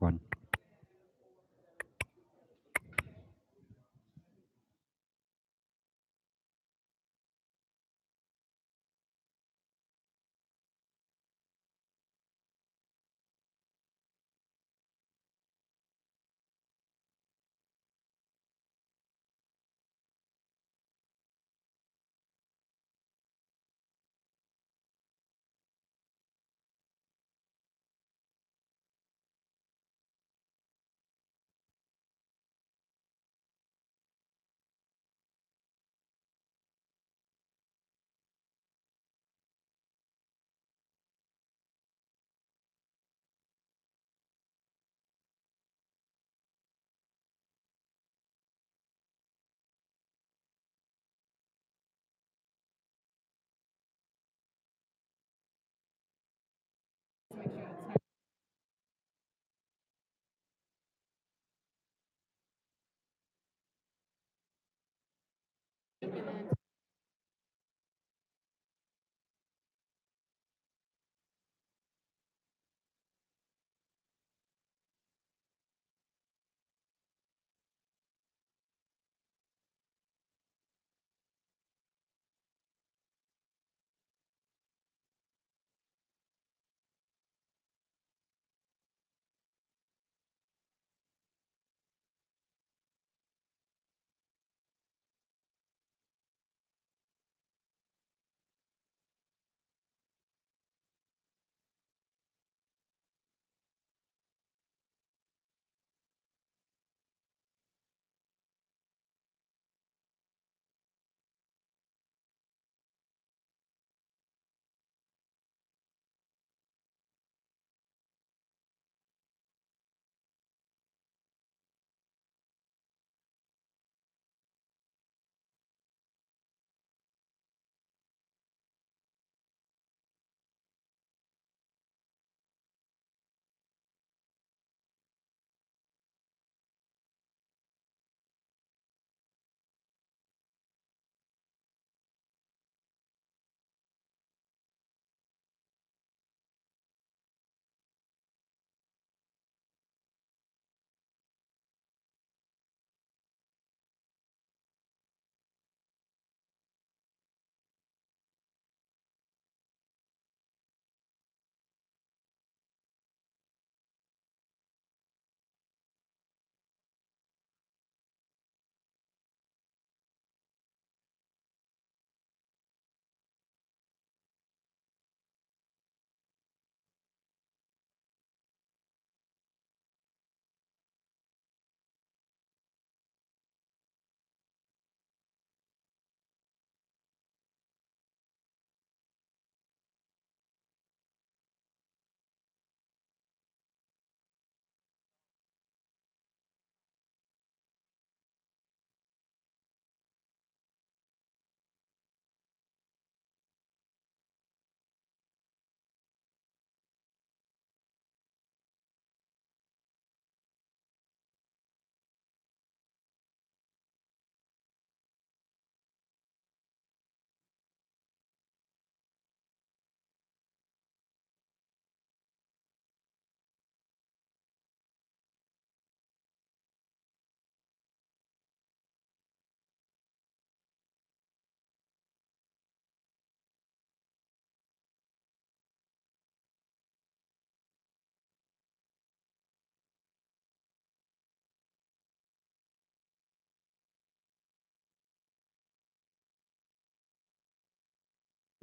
one.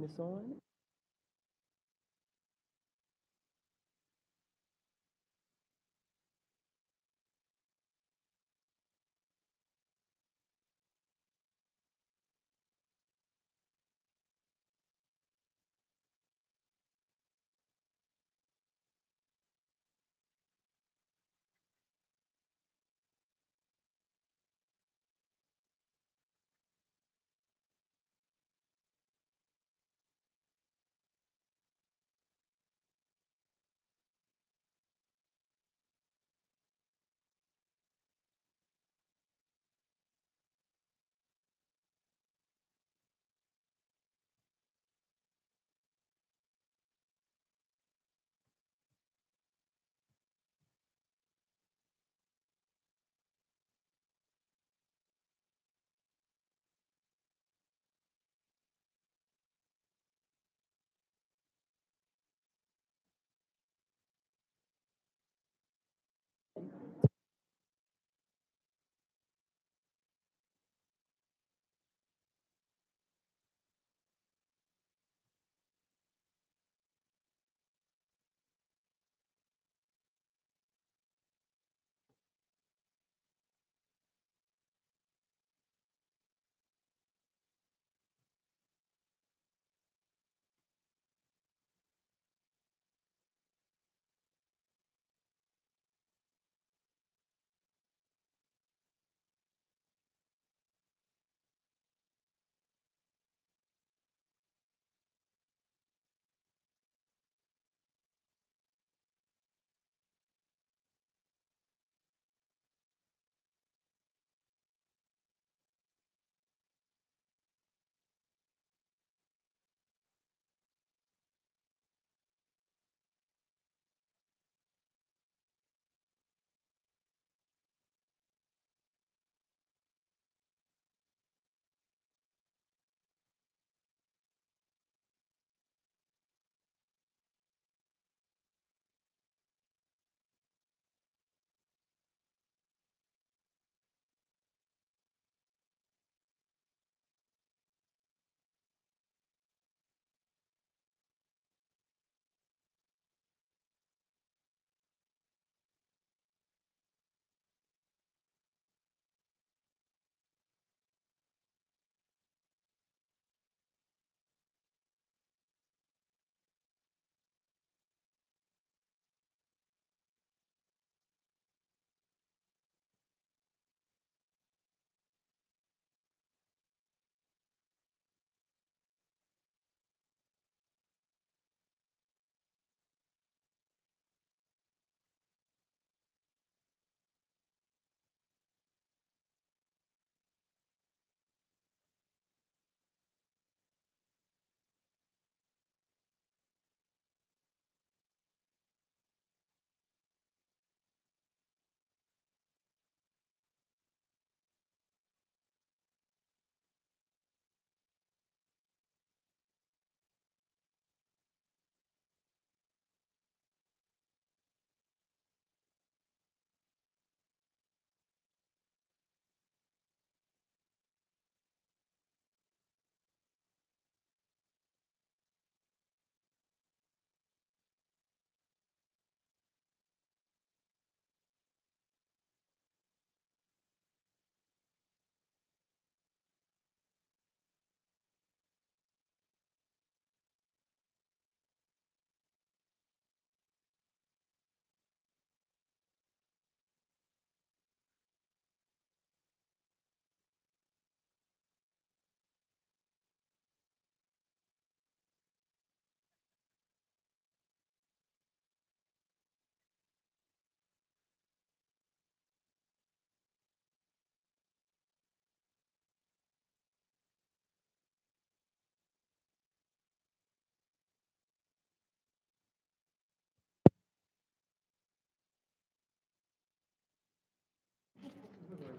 Miss On?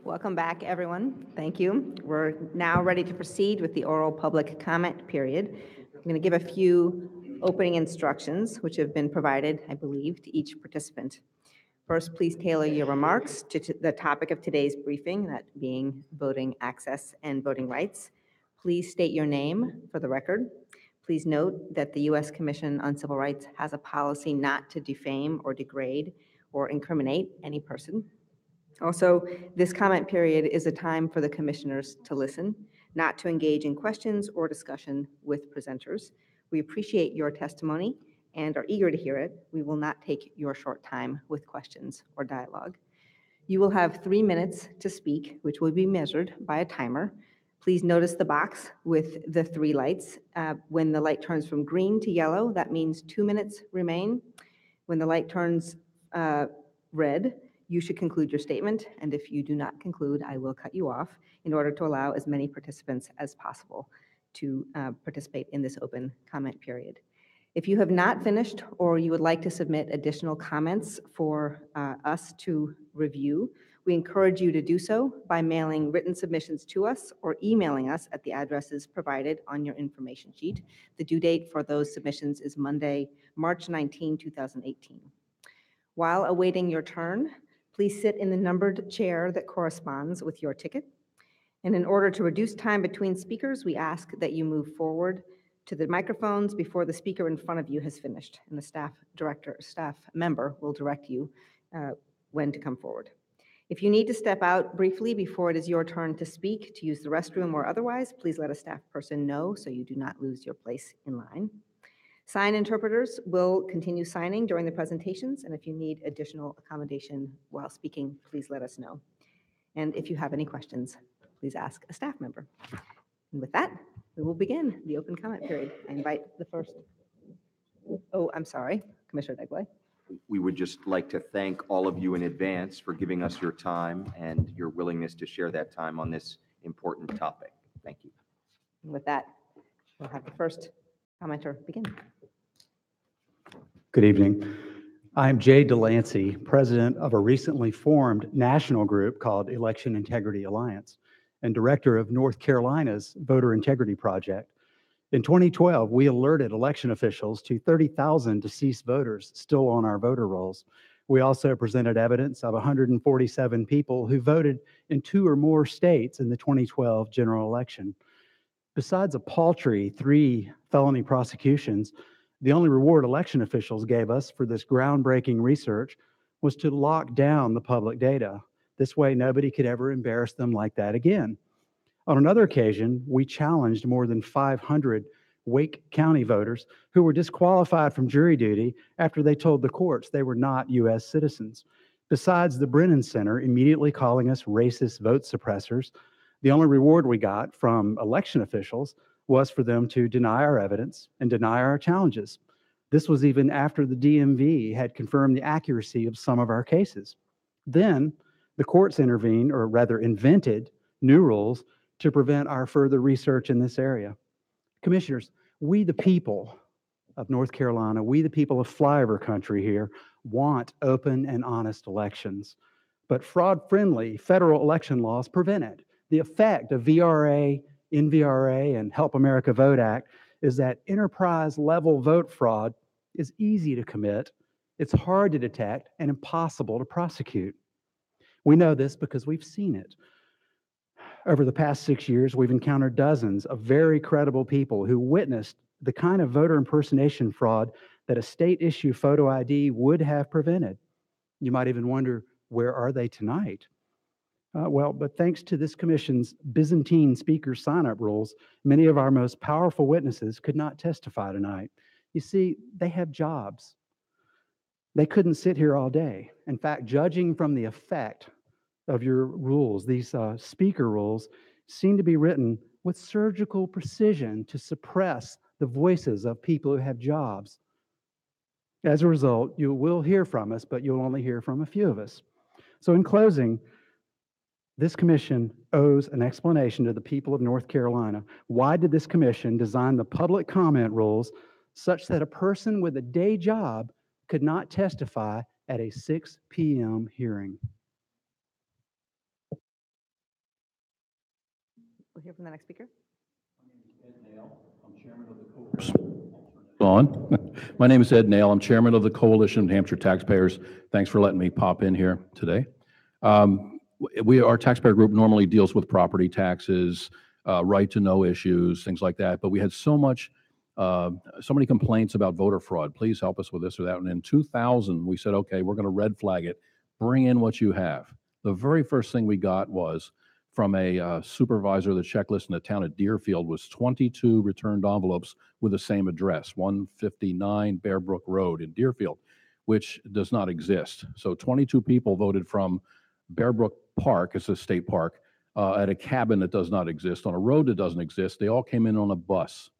Welcome back, everyone. Thank you. We're now ready to proceed with the oral public comment period. I'm going to give a few opening instructions, which have been provided, I believe, to each participant. First, please tailor your remarks to the topic of today's briefing, that being voting access and voting rights. Please state your name for the record. Please note that the U.S. Commission on Civil Rights has a policy not to defame or degrade or incriminate any person. Also, this comment period is a time for the commissioners to listen, not to engage in questions or discussion with presenters. We appreciate your testimony and are eager to hear it. We will not take your short time with questions or dialogue. You will have 3 minutes to speak, which will be measured by a timer. Please notice the box with the 3 lights. When the light turns from green to yellow, that means 2 minutes remain. When the light turns red, you should conclude your statement, and if you do not conclude, I will cut you off in order to allow as many participants as possible to participate in this open comment period. If you have not finished or you would like to submit additional comments for us to review, we encourage you to do so by mailing written submissions to us or emailing us at the addresses provided on your information sheet. The due date for those submissions is Monday, March 19, 2018. While awaiting your turn, please sit in the numbered chair that corresponds with your ticket. And in order to reduce time between speakers, we ask that you move forward to the microphones before the speaker in front of you has finished, and the staff member will direct you when to come forward. If you need to step out briefly before it is your turn to speak, to use the restroom or otherwise, please let a staff person know so you do not lose your place in line. Sign interpreters will continue signing during the presentations, and if you need additional accommodation while speaking, please let us know. And if you have any questions, please ask a staff member. And with that, we will begin the open comment period. I invite the first. Oh, I'm sorry, Commissioner Degway. We would just like to thank all of you in advance for giving us your time and your willingness to share that time on this important topic. Thank you. And with that, we'll have the first commenter begin. Good evening. I'm Jay Delancey, president of a recently formed national group called Election Integrity Alliance and director of North Carolina's Voter Integrity Project. In 2012, we alerted election officials to 30,000 deceased voters still on our voter rolls. We also presented evidence of 147 people who voted in 2 or more states in the 2012 general election. Besides a paltry 3 felony prosecutions, the only reward election officials gave us for this groundbreaking research was to lock down the public data. This way, nobody could ever embarrass them like that again. On another occasion, we challenged more than 500 Wake County voters who were disqualified from jury duty after they told the courts they were not U.S. citizens. Besides the Brennan Center immediately calling us racist vote suppressors, the only reward we got from election officials was for them to deny our evidence and deny our challenges. This was even after the DMV had confirmed the accuracy of some of our cases. Then the courts intervened, or rather invented, new rules to prevent our further research in this area. Commissioners, we the people of North Carolina, we the people of flyover country here, want open and honest elections. But fraud-friendly federal election laws prevent it. The effect of VRA, NVRA, and Help America Vote Act is that enterprise-level vote fraud is easy to commit, it's hard to detect, and impossible to prosecute. We know this because we've seen it. Over the past 6 years, we've encountered dozens of very credible people who witnessed the kind of voter impersonation fraud that a state-issue photo ID would have prevented. You might even wonder, where are they tonight? But thanks to this commission's Byzantine speaker sign-up rules, many of our most powerful witnesses could not testify tonight. You see, they have jobs. They couldn't sit here all day. In fact, judging from the effect of your rules, these speaker rules seem to be written with surgical precision to suppress the voices of people who have jobs. As a result, you will hear from us, but you'll only hear from a few of us. So in closing, this commission owes an explanation to the people of North Carolina. Why did this commission design the public comment rules such that a person with a day job could not testify at a 6 p.m. hearing? We'll hear from the next speaker. On. My name is Ed Nail. I'm chairman of the Coalition of New Hampshire Taxpayers. Thanks for letting me pop in here today. Our taxpayer group normally deals with property taxes, right to know issues, things like that. But we had so many complaints about voter fraud. Please help us with this or that. And in 2000, we said, okay, we're going to red flag it. Bring in what you have. The very first thing we got was from a supervisor of the checklist in the town of Deerfield was 22 returned envelopes with the same address, 159 Bear Brook Road in Deerfield, which does not exist. So 22 people voted from Bear Brook Park, it's a state park, at a cabin that does not exist, on a road that doesn't exist. They all came in on a bus.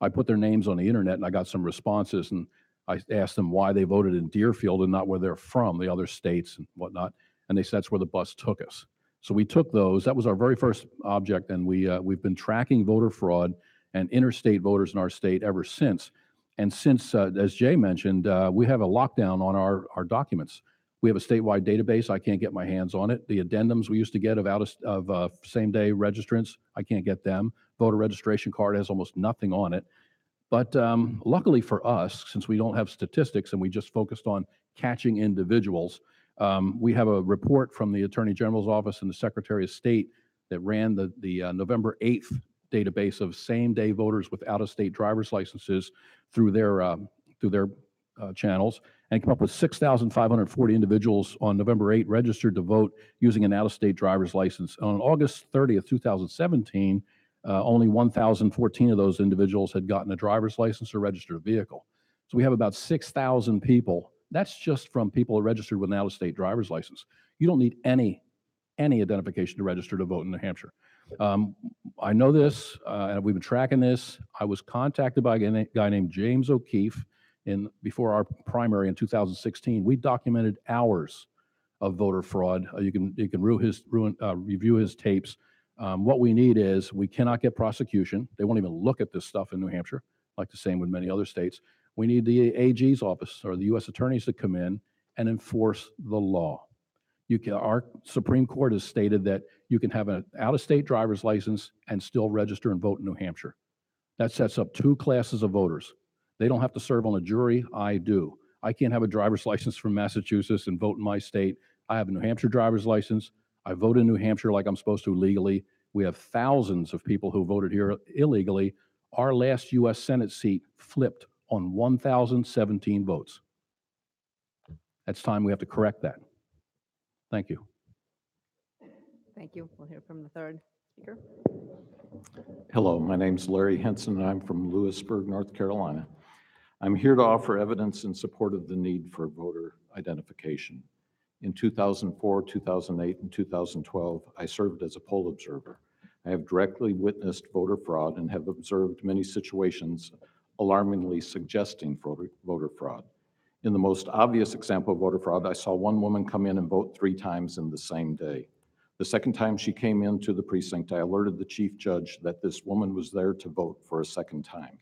I put their names on the internet and I got some responses, and I asked them why they voted in Deerfield and not where they're from, the other states and whatnot. And they said that's where the bus took us. So we took those. That was our very first object, and we've been tracking voter fraud and interstate voters in our state ever since. And since, as Jay mentioned, we have a lockdown on our documents. We have a statewide database. I can't get my hands on it. The addendums we used to get of same-day registrants, I can't get them. Voter registration card has almost nothing on it. But luckily for us, since we don't have statistics and we just focused on catching individuals, we have a report from the Attorney General's office and the Secretary of State that ran the November 8th database of same-day voters with out-of-state driver's licenses through their channels, and came up with 6,540 individuals on November 8 registered to vote using an out-of-state driver's license. On August 30th, 2017, only 1,014 of those individuals had gotten a driver's license or registered a vehicle. So we have about 6,000 people. That's just from people registered with an out-of-state driver's license. You don't need any identification to register to vote in New Hampshire. I know this, and we've been tracking this. I was contacted by a guy named James O'Keefe before our primary in 2016. We documented hours of voter fraud. You can review his tapes. What we need is, we cannot get prosecution. They won't even look at this stuff in New Hampshire, like the same with many other states. We need the AG's office or the U.S. attorneys to come in and enforce the law. Our Supreme Court has stated that you can have an out-of-state driver's license and still register and vote in New Hampshire. That sets up two classes of voters. They don't have to serve on a jury. I do. I can't have a driver's license from Massachusetts and vote in my state. I have a New Hampshire driver's license. I vote in New Hampshire like I'm supposed to legally. We have thousands of people who voted here illegally. Our last U.S. Senate seat flipped on 1,017 votes. It's time we have to correct that. Thank you. Thank you. We'll hear from the third speaker. Hello, my name's Larry Henson, and I'm from Lewisburg, North Carolina. I'm here to offer evidence in support of the need for voter identification. In 2004, 2008, and 2012, I served as a poll observer. I have directly witnessed voter fraud and have observed many situations alarmingly suggesting voter fraud. In the most obvious example of voter fraud, I saw one woman come in and vote 3 times in the same day. The second time she came into the precinct, I alerted the chief judge that this woman was there to vote for a second time.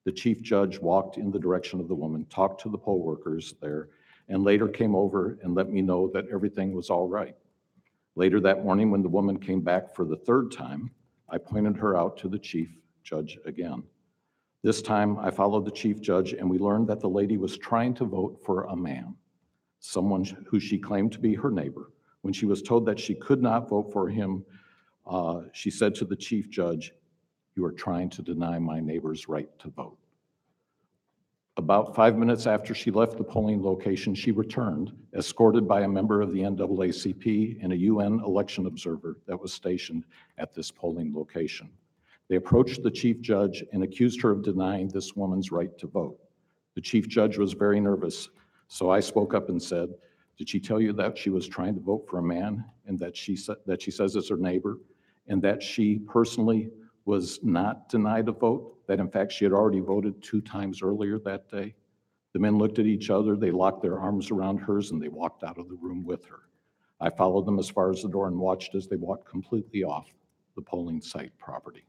The chief judge walked in the direction of the woman, talked to the poll workers there, and later came over and let me know that everything was all right. Later that morning, when the woman came back for the 3rd time, I pointed her out to the chief judge again. This time, I followed the chief judge, and we learned that the lady was trying to vote for a man, someone who she claimed to be her neighbor. When she was told that she could not vote for him, she said to the chief judge, "You are trying to deny my neighbor's right to vote." About 5 minutes after she left the polling location, she returned, escorted by a member of the NAACP and a UN election observer that was stationed at this polling location. They approached the chief judge and accused her of denying this woman's right to vote. The chief judge was very nervous, so I spoke up and said, "Did she tell you that she was trying to vote for a man and that she says is her neighbor, and that she personally was not denied a vote, that in fact she had already voted 2 times earlier that day?" The men looked at each other, they locked their arms around hers, and they walked out of the room with her. I followed them as far as the door and watched as they walked completely off the polling site property.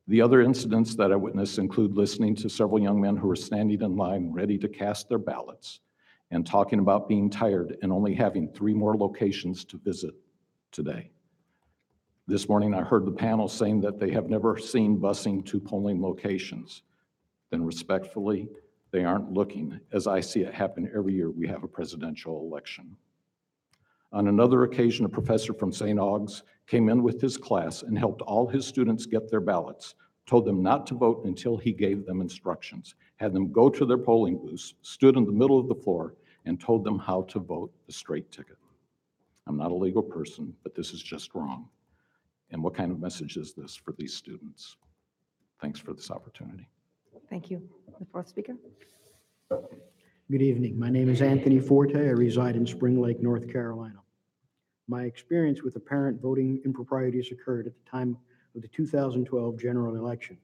The other incidents that I witnessed include listening to several young men who were standing in line ready to cast their ballots and talking about being tired and only having 3 more locations to visit today. This morning, I heard the panel saying that they have never seen busing to polling locations. Then respectfully, they aren't looking, as I see it happen every year we have a presidential election. On another occasion, a professor from St. Aug's came in with his class and helped all his students get their ballots, told them not to vote until he gave them instructions, had them go to their polling booths, stood in the middle of the floor, and told them how to vote the straight ticket. I'm not a legal person, but this is just wrong. And what kind of message is this for these students? Thanks for this opportunity. Thank you. The fourth speaker. Good evening. My name is Anthony Forte. I reside in Spring Lake, North Carolina. My experience with apparent voting improprieties occurred at the time of the 2012 general election.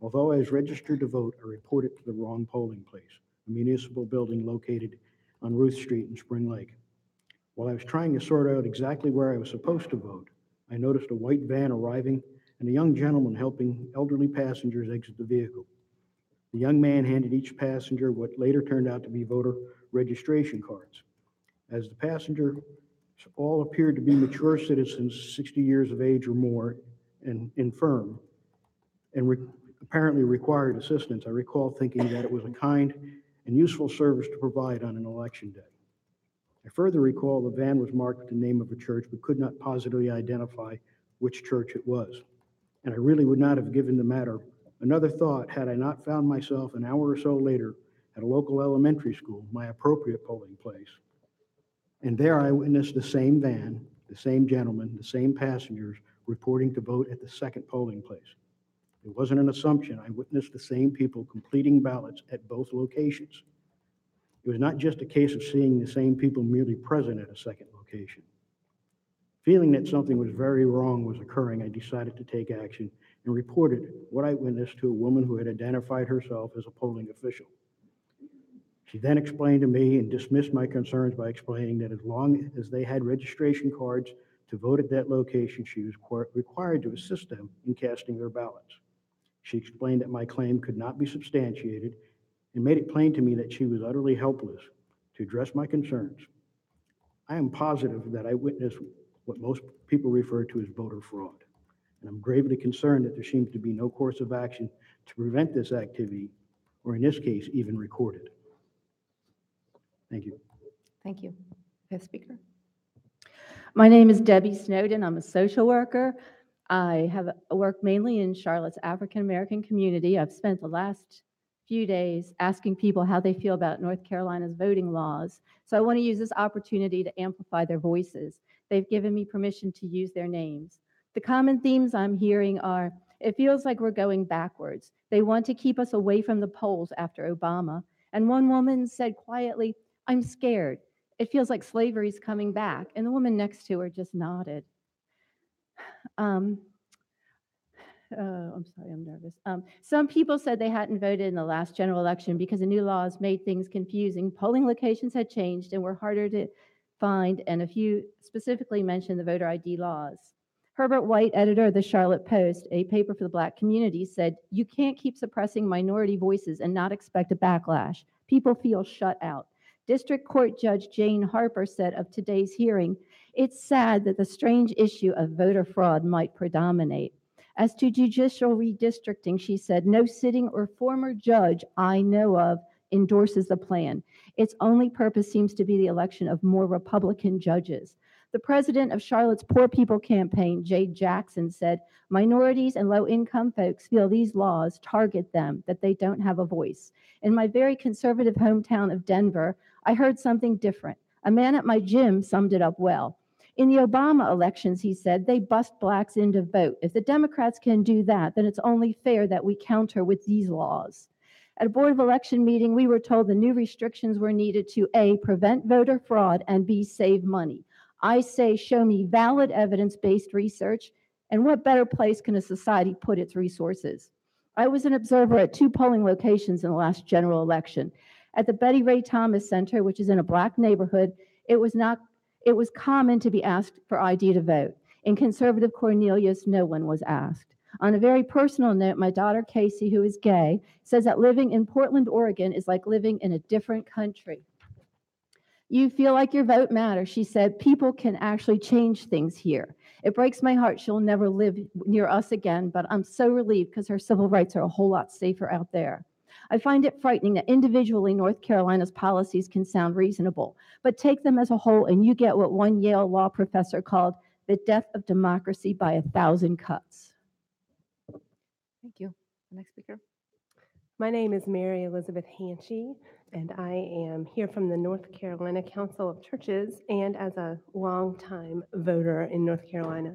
Although I was registered to vote, I reported to the wrong polling place, a municipal building located on Ruth Street in Spring Lake. While I was trying to sort out exactly where I was supposed to vote, I noticed a white van arriving and a young gentleman helping elderly passengers exit the vehicle. The young man handed each passenger what later turned out to be voter registration cards. As the passengers all appeared to be mature citizens, 60 years of age or more, and infirm, and apparently required assistance, I recall thinking that it was a kind and useful service to provide on an election day. I further recall the van was marked with the name of a church, but could not positively identify which church it was. And I really would not have given the matter another thought had I not found myself an hour or so later at a local elementary school, my appropriate polling place. And there I witnessed the same van, the same gentleman, the same passengers reporting to vote at the second polling place. It wasn't an assumption. I witnessed the same people completing ballots at both locations. It was not just a case of seeing the same people merely present at a second location. Feeling that something was very wrong was occurring, I decided to take action and reported what I witnessed to a woman who had identified herself as a polling official. She then explained to me and dismissed my concerns by explaining that as long as they had registration cards to vote at that location, she was required to assist them in casting their ballots. She explained that my claim could not be substantiated and made it plain to me that she was utterly helpless to address my concerns. I am positive that I witnessed what most people refer to as voter fraud, and I'm gravely concerned that there seems to be no course of action to prevent this activity, or in this case, even record it. Thank you. Thank you. Fifth speaker. My name is Debbie Snowden. I'm a social worker. I have worked mainly in Charlotte's African American community. I've spent the last few days asking people how they feel about North Carolina's voting laws. So I want to use this opportunity to amplify their voices. They've given me permission to use their names. The common themes I'm hearing are, it feels like we're going backwards. They want to keep us away from the polls after Obama. And one woman said quietly, "I'm scared. It feels like slavery's coming back." And the woman next to her just nodded. I'm sorry, I'm nervous. Some people said they hadn't voted in the last general election because the new laws made things confusing. Polling locations had changed and were harder to find, and a few specifically mentioned the voter ID laws. Herbert White, editor of the Charlotte Post, a paper for the Black community, said, "You can't keep suppressing minority voices and not expect a backlash. People feel shut out." District Court Judge Jane Harper said of today's hearing, "It's sad that the strange issue of voter fraud might predominate." As to judicial redistricting, she said, "No sitting or former judge I know of endorses the plan. Its only purpose seems to be the election of more Republican judges." The president of Charlotte's Poor People Campaign, Jade Jackson, said, "Minorities and low-income folks feel these laws target them, that they don't have a voice. In my very conservative hometown of Denver, I heard something different. A man at my gym summed it up well. In the Obama elections," he said, "they bust blacks in to vote. If the Democrats can do that, then it's only fair that we counter with these laws." At a Board of Election meeting, we were told the new restrictions were needed to A, prevent voter fraud, and B, save money. I say, show me valid evidence-based research, and what better place can a society put its resources? I was an observer at 2 polling locations in the last general election. At the Betty Ray Thomas Center, which is in a black neighborhood, it was common to be asked for ID to vote. In conservative Cornelius, no one was asked. On a very personal note, my daughter Casey, who is gay, says that living in Portland, Oregon is like living in a different country. "You feel like your vote matters," she said. "People can actually change things here. It breaks my heart she'll never live near us again, but I'm so relieved because her civil rights are a whole lot safer out there. I find it frightening that individually North Carolina's policies can sound reasonable, but take them as a whole and you get what one Yale law professor called the death of democracy by 1,000 cuts. Thank you. Next speaker. My name is Mary Elizabeth Hanchy, and I am here from the North Carolina Council of Churches and as a longtime voter in North Carolina.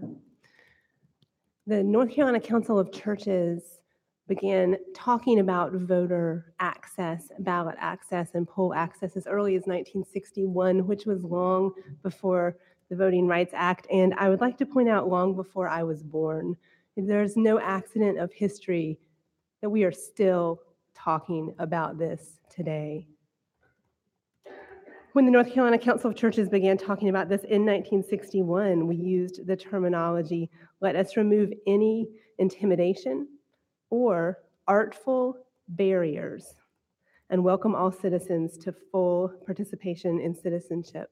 The North Carolina Council of Churches began talking about voter access, ballot access, and poll access as early as 1961, which was long before the Voting Rights Act, and I would like to point out long before I was born. There's no accident of history that we are still talking about this today. When the North Carolina Council of Churches began talking about this in 1961, we used the terminology, let us remove any intimidation or artful barriers and welcome all citizens to full participation in citizenship.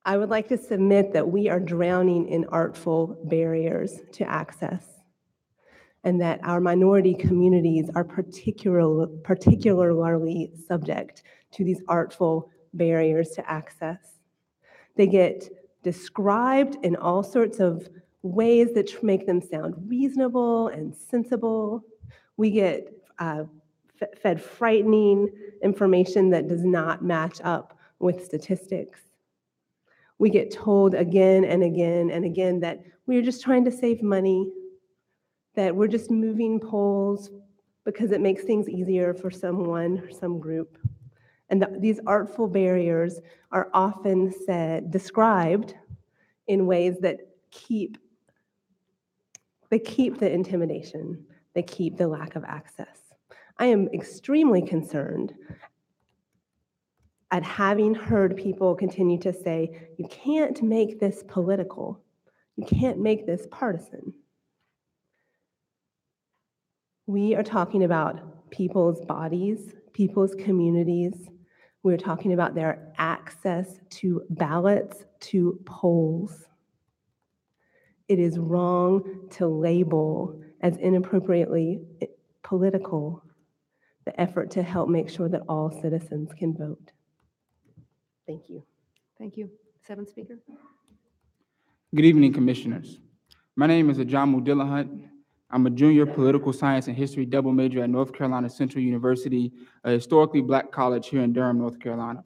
I would like to submit that we are drowning in artful barriers to access, and that our minority communities are particularly subject to these artful barriers to access. They get described in all sorts of ways that make them sound reasonable and sensible. We get fed frightening information that does not match up with statistics. We get told again and again and again that we're just trying to save money, that we're just moving polls because it makes things easier for someone or some group. And these artful barriers are often described in ways that keep the intimidation, they keep the lack of access. I am extremely concerned at having heard people continue to say, you can't make this political, you can't make this partisan. We are talking about people's bodies, people's communities. We're talking about their access to ballots, to polls. It is wrong to label as inappropriately political the effort to help make sure that all citizens can vote. Thank you. Thank you. Seventh speaker. Good evening, Commissioners. My name is Ajamu Dillahunt. I'm a junior political science and history double major at North Carolina Central University, a historically black college here in Durham, North Carolina.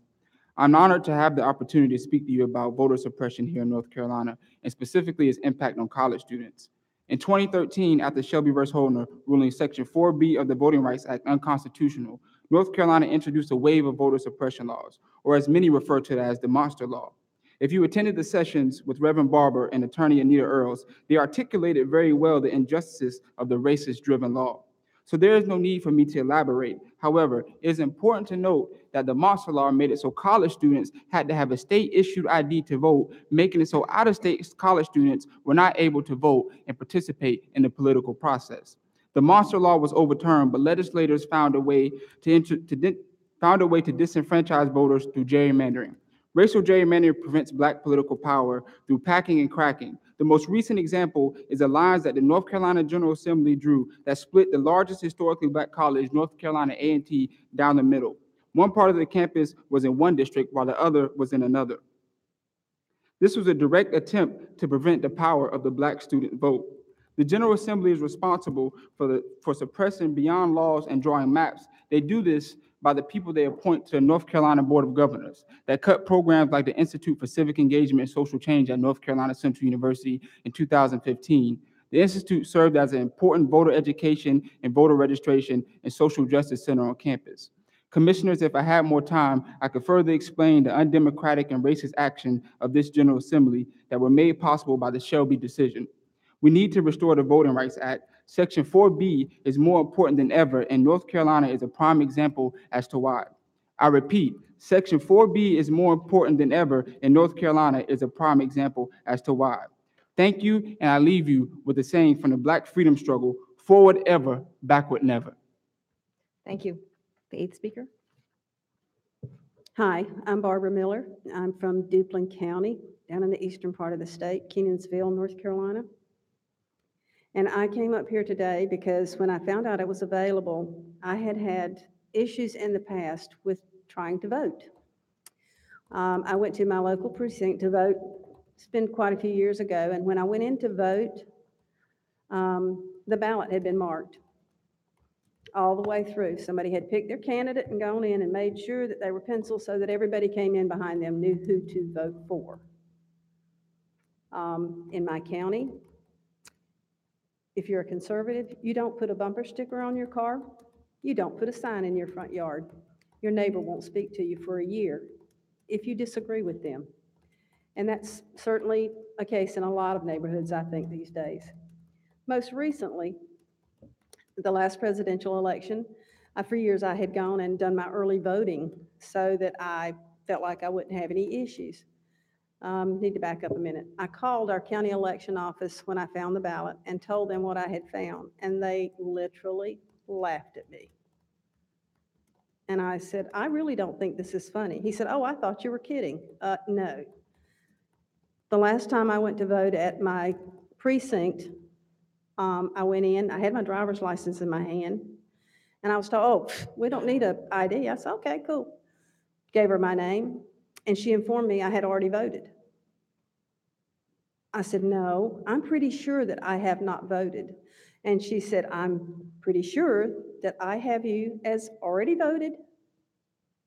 I'm honored to have the opportunity to speak to you about voter suppression here in North Carolina, and specifically its impact on college students. In 2013, after Shelby v. Holder ruling Section 4B of the Voting Rights Act unconstitutional, North Carolina introduced a wave of voter suppression laws, or as many refer to it as the Monster Law. If you attended the sessions with Reverend Barber and attorney Anita Earls, they articulated very well the injustices of the racist-driven law. So there is no need for me to elaborate. However, it is important to note that the Monster Law made it so college students had to have a state-issued ID to vote, making it so out-of-state college students were not able to vote and participate in the political process. The Monster Law was overturned, but legislators found a way to disenfranchise voters through gerrymandering. Racial gerrymandering prevents black political power through packing and cracking. The most recent example is the lines that the North Carolina General Assembly drew that split the largest historically black college, North Carolina A&T, down the middle. One part of the campus was in one district while the other was in another. This was a direct attempt to prevent the power of the black student vote. The General Assembly is responsible for suppressing beyond laws and drawing maps. They do this by the people they appoint to the North Carolina Board of Governors that cut programs like the Institute for Civic Engagement and Social Change at North Carolina Central University in 2015. The Institute served as an important voter education and voter registration and social justice center on campus. Commissioners, if I had more time, I could further explain the undemocratic and racist action of this General Assembly that were made possible by the Shelby decision. We need to restore the Voting Rights Act. Section 4B is more important than ever, and North Carolina is a prime example as to why. I repeat, Section 4B is more important than ever, and North Carolina is a prime example as to why. Thank you, and I leave you with a saying from the Black freedom struggle, forward ever, backward never. Thank you. The eighth speaker. Hi, I'm Barbara Miller. I'm from Duplin County. down in the eastern part of the state, Kenansville, North Carolina. And I came up here today because when I found out it was available, I had had issues in the past with trying to vote. I went to my local precinct to vote. It's been quite a few years ago, and when I went in to vote, the ballot had been marked all the way through. Somebody had picked their candidate and gone in and made sure that they were penciled so that everybody came in behind them knew who to vote for. In my county, if you're a conservative, you don't put a bumper sticker on your car. You don't put a sign in your front yard. Your neighbor won't speak to you for a year if you disagree with them. And that's certainly a case in a lot of neighborhoods, I think, these days. Most recently, the last presidential election, for years I had gone and done my early voting so that I felt like I wouldn't have any issues. Need to back up a minute. I called our county election office when I found the ballot and told them what I had found, and they literally laughed at me. And I said, I really don't think this is funny. He said, oh, I thought you were kidding. No. The last time I went to vote at my precinct, I went in, I had my driver's license in my hand, and I was told, oh, we don't need an ID. I said, okay, cool. Gave her my name, and she informed me I had already voted. I said, no, I'm pretty sure that I have not voted. And she said, I'm pretty sure that I have you as already voted.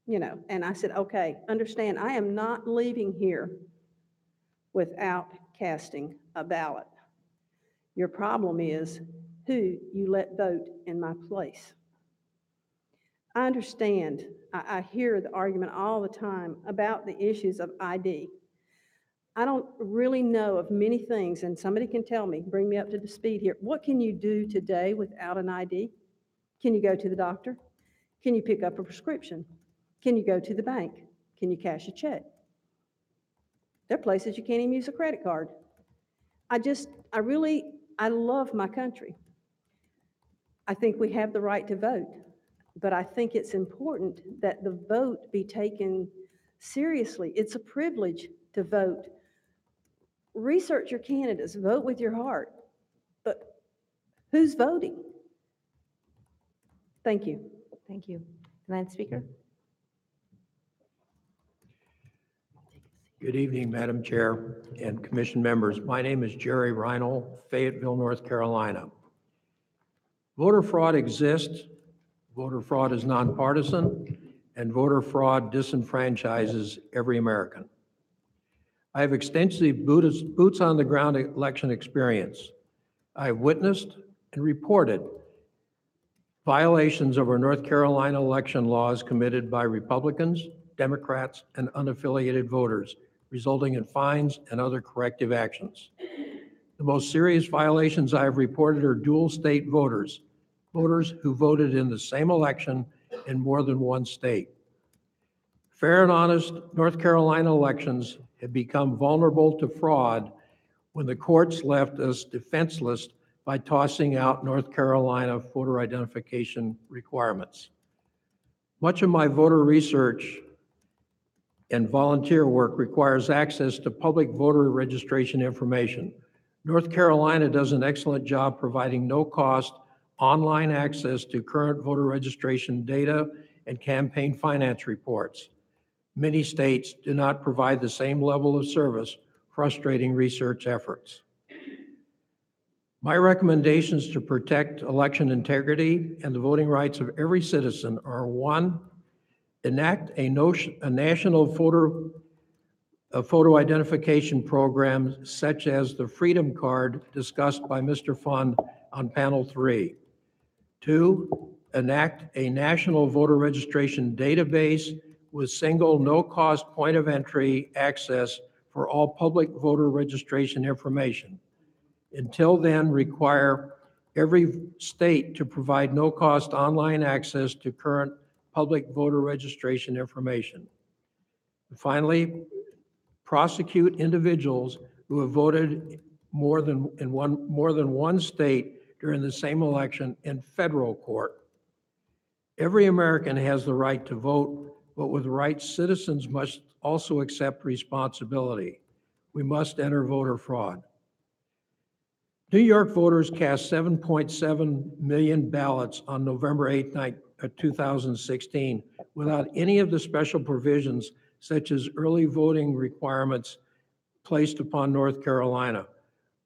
You know, and I said, okay, understand, I am not leaving here without casting a ballot. Your problem is who you let vote in my place. I understand, I hear the argument all the time about the issues of ID. I don't really know of many things, and somebody can tell me, bring me up to the speed here. What can you do today without an ID? Can you go to the doctor? Can you pick up a prescription? Can you go to the bank? Can you cash a check? There are places you can't even use a credit card. I love my country. I think we have the right to vote, but I think it's important that the vote be taken seriously. It's a privilege to vote. Research your candidates, vote with your heart, but who's voting? Thank you. Thank you. Ninth speaker. Good evening, Madam Chair and Commission members. My name is Jerry Reinl, Fayetteville, North Carolina. Voter fraud exists, voter fraud is nonpartisan, and voter fraud disenfranchises every American. I have extensive boots on the ground election experience. I've witnessed and reported violations of our North Carolina election laws committed by Republicans, Democrats, and unaffiliated voters, resulting in fines and other corrective actions. The most serious violations I have reported are dual state voters, voters who voted in the same election in more than one state. Fair and honest North Carolina elections have become vulnerable to fraud when the courts left us defenseless by tossing out North Carolina voter identification requirements. Much of my voter research and volunteer work requires access to public voter registration information. North Carolina does an excellent job providing no-cost online access to current voter registration data and campaign finance reports. Many states do not provide the same level of service, frustrating research efforts. My recommendations to protect election integrity and the voting rights of every citizen are: 1, enact a national photo identification program such as the Freedom Card discussed by Mr. Fund on panel 3. 2, enact a national voter registration database with single no-cost point of entry access for all public voter registration information. Until then, require every state to provide no-cost online access to current public voter registration information. And finally, prosecute individuals who have voted more than one state during the same election in federal court. Every American has the right to vote, but with rights, citizens must also accept responsibility. We must enter voter fraud. New York voters cast 7.7 million ballots on November 8, 2016, without any of the special provisions such as early voting requirements placed upon North Carolina.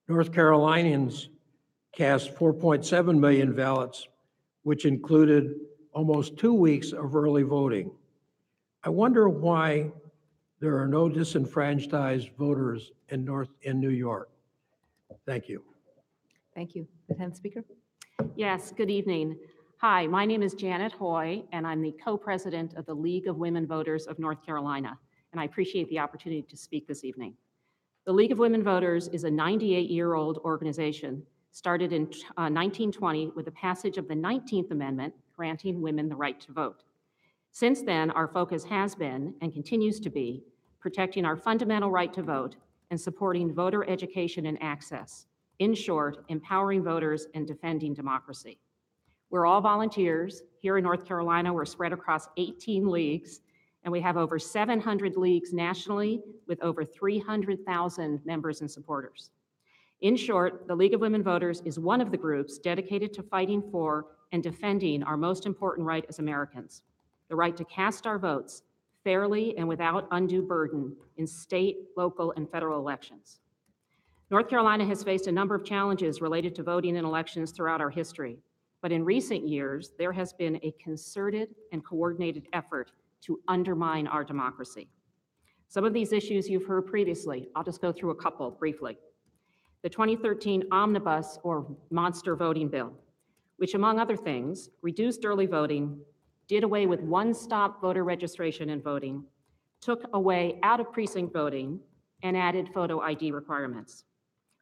North Carolinians cast 4.7 million ballots, which included almost 2 weeks of early voting. I wonder why there are no disenfranchised voters in New York. Thank you. Thank you. The 10th speaker. Yes, good evening. Hi, my name is Janet Hoy, and I'm the co-president of the League of Women Voters of North Carolina, and I appreciate the opportunity to speak this evening. The League of Women Voters is a 98-year-old organization started in 1920 with the passage of the 19th Amendment granting women the right to vote. Since then, our focus has been, and continues to be, protecting our fundamental right to vote and supporting voter education and access. In short, empowering voters and defending democracy. We're all volunteers. Here in North Carolina, we're spread across 18 leagues, and we have over 700 leagues nationally with over 300,000 members and supporters. In short, the League of Women Voters is one of the groups dedicated to fighting for and defending our most important right as Americans, the right to cast our votes fairly and without undue burden in state, local, and federal elections. North Carolina has faced a number of challenges related to voting in elections throughout our history, but in recent years, there has been a concerted and coordinated effort to undermine our democracy. Some of these issues you've heard previously. I'll just go through a couple briefly. The 2013 Omnibus or Monster Voting Bill, which among other things, reduced early voting, did away with one-stop voter registration and voting, took away out-of-precinct voting, and added photo ID requirements.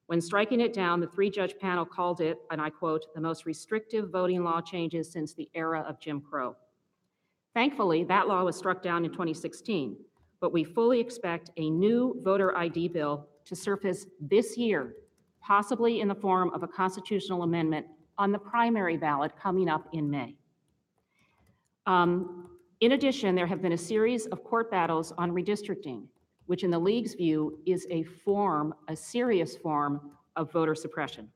When striking it down, the three-judge panel called it, and I quote, the most restrictive voting law changes since the era of Jim Crow. Thankfully, that law was struck down in 2016, but we fully expect a new voter ID bill to surface this year, possibly in the form of a constitutional amendment on the primary ballot coming up in May. In addition, there have been a series of court battles on redistricting, which in the League's view is a serious form of voter suppression.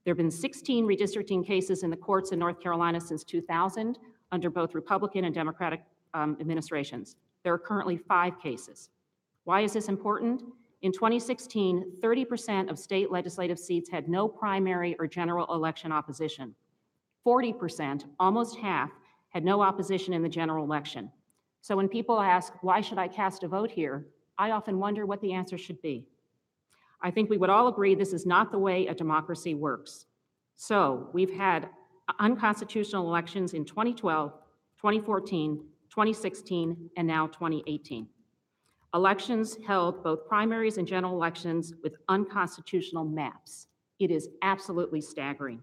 There have been 16 redistricting cases in the courts in North Carolina since 2000 under both Republican and Democratic administrations. There are currently 5 cases. Why is this important? In 2016, 30% of state legislative seats had no primary or general election opposition. 40%, almost half, had no opposition in the general election. So when people ask, why should I cast a vote here? I often wonder what the answer should be. I think we would all agree this is not the way a democracy works. So we've had unconstitutional elections in 2012, 2014, 2016, and now 2018. Elections held both primaries and general elections with unconstitutional maps. It is absolutely staggering.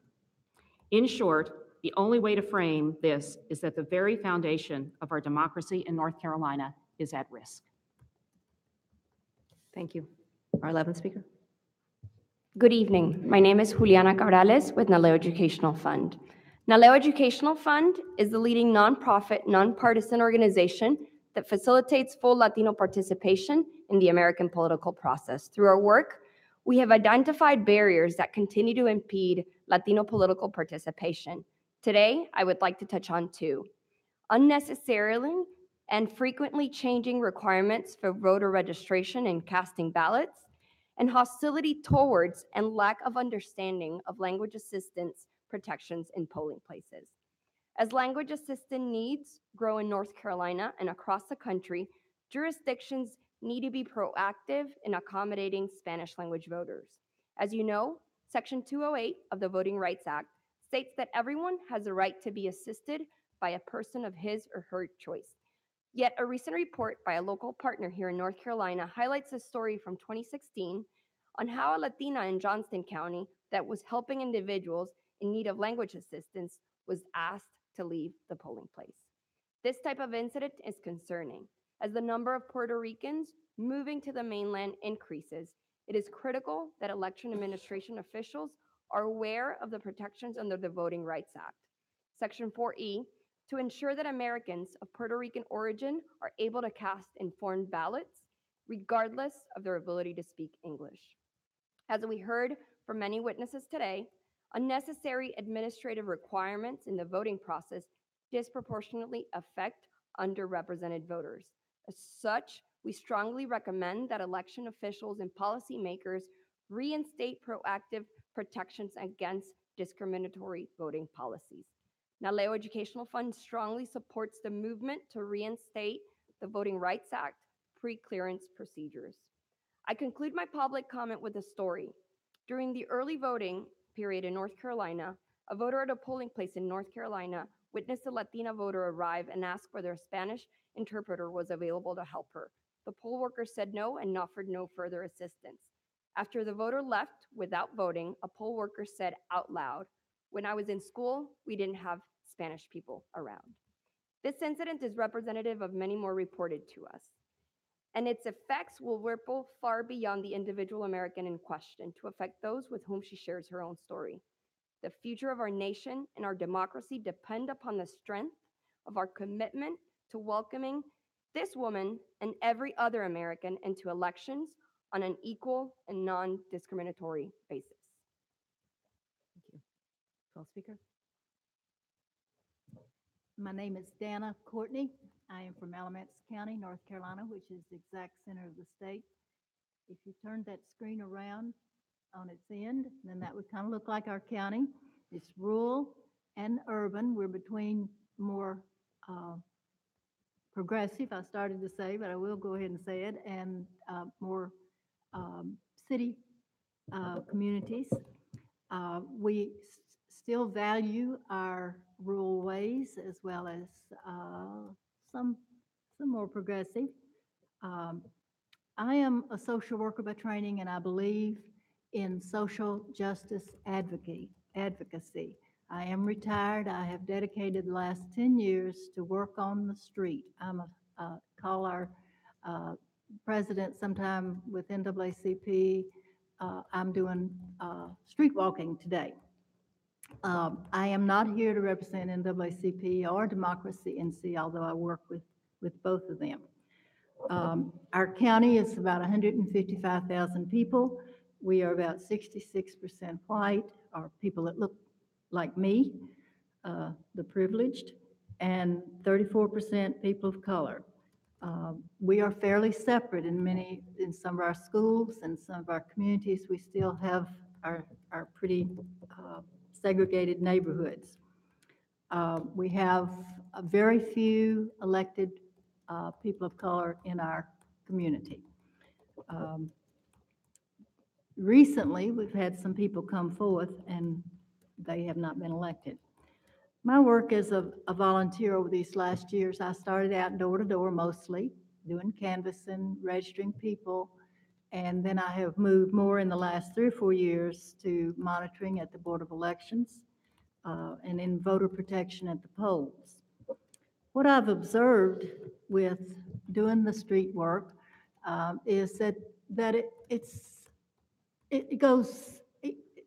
In short, the only way to frame this is that the very foundation of our democracy in North Carolina is at risk. Thank you. Our 11th speaker. Good evening. My name is Juliana Cabrales with Naleo Educational Fund. Naleo Educational Fund is the leading nonprofit, nonpartisan organization that facilitates full Latino participation in the American political process. Through our work, we have identified barriers that continue to impede Latino political participation. Today, I would like to touch on 2: unnecessarily and frequently changing requirements for voter registration and casting ballots, and hostility towards and lack of understanding of language assistance protections in polling places. As language assistance needs grow in North Carolina and across the country, jurisdictions need to be proactive in accommodating Spanish language voters. As you know, Section 208 of the Voting Rights Act states that everyone has a right to be assisted by a person of his or her choice. Yet a recent report by a local partner here in North Carolina highlights a story from 2016 on how a Latina in Johnston County that was helping individuals in need of language assistance was asked to leave the polling place. This type of incident is concerning. As the number of Puerto Ricans moving to the mainland increases, it is critical that election administration officials are aware of the protections under the Voting Rights Act. Section 4E, to ensure that Americans of Puerto Rican origin are able to cast informed ballots, regardless of their ability to speak English. As we heard from many witnesses today, unnecessary administrative requirements in the voting process disproportionately affect underrepresented voters. As such, we strongly recommend that election officials and policymakers reinstate proactive protections against discriminatory voting policies. Naleo Educational Fund strongly supports the movement to reinstate the Voting Rights Act pre-clearance procedures. I conclude my public comment with a story. During the early voting period in North Carolina, a voter at a polling place in North Carolina witnessed a Latina voter arrive and ask whether a Spanish interpreter was available to help her. The poll worker said no and offered no further assistance. After the voter left without voting, a poll worker said out loud, "When I was in school, we didn't have Spanish people around." This incident is representative of many more reported to us, and its effects will ripple far beyond the individual American in question to affect those with whom she shares her own story. The future of our nation and our democracy depend upon the strength of our commitment to welcoming this woman and every other American into elections on an equal and non-discriminatory basis. Thank you. 12th speaker. My name is Donna Courtney. I am from Alamance County, North Carolina, which is the exact center of the state. If you turned that screen around on its end, then that would kind of look like our county. It's rural and urban. We're between more progressive, I started to say, but I will go ahead and say it, and more city communities. We still value our rural ways as well as some more progressive. I am a social worker by training, and I believe in social justice advocacy. I am retired. I have dedicated the last 10 years to work on the street. I'm call our president sometime with NAACP. I'm doing street walking today. I am not here to represent NAACP or Democracy NC, although I work with both of them. Our county is about 155,000 people. We are about 66% white, or people that look like me, the privileged, and 34% people of color. We are fairly separate in some of our schools and some of our communities. We still have our pretty segregated neighborhoods. We have a very few elected people of color in our community. Recently, we've had some people come forth and they have not been elected. My work as a volunteer over these last years, I started out door to door mostly, doing canvassing, registering people, and then I have moved more in the last 3 or 4 years to monitoring at the Board of Elections and in voter protection at the polls. What I've observed with doing the street work is that it goes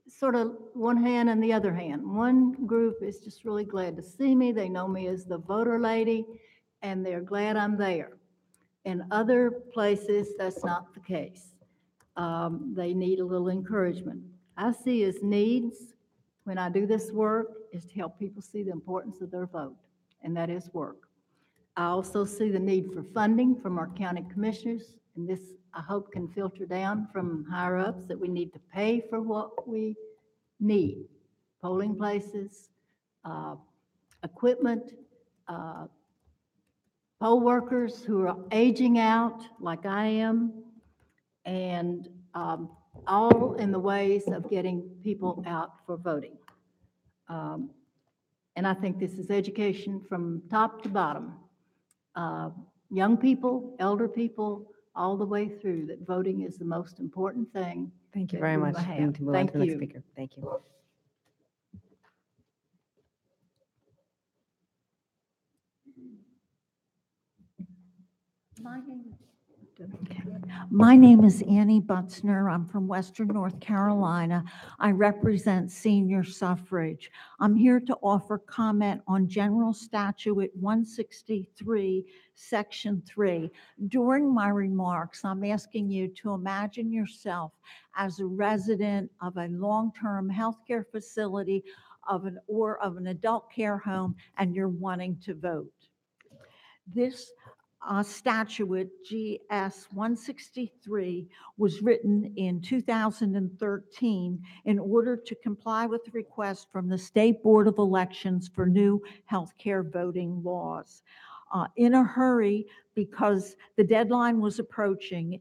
sort of one hand and the other hand. One group is just really glad to see me. They know me as the voter lady, and they're glad I'm there. In other places, that's not the case. They need a little encouragement. I see as needs when I do this work is to help people see the importance of their vote, and that is work. I also see the need for funding from our county commissioners, and this, I hope, can filter down from higher ups that we need to pay for what we need. Polling places, equipment, poll workers who are aging out like I am, and all in the ways of getting people out for voting. And I think this is education from top to bottom. Young people, elder people, all the way through, that voting is the most important thing. Thank you very much. We need to move on to the next speaker. Thank you. My name is Annie Butzner. I'm from Western North Carolina. I represent senior suffrage. I'm here to offer comment on General Statute 163, Section 3. During my remarks, I'm asking you to imagine yourself as a resident of a long-term healthcare facility of an adult care home, and you're wanting to vote. This statute, GS 163, was written in 2013 in order to comply with the request from the State Board of Elections for new healthcare voting laws. In a hurry, because the deadline was approaching,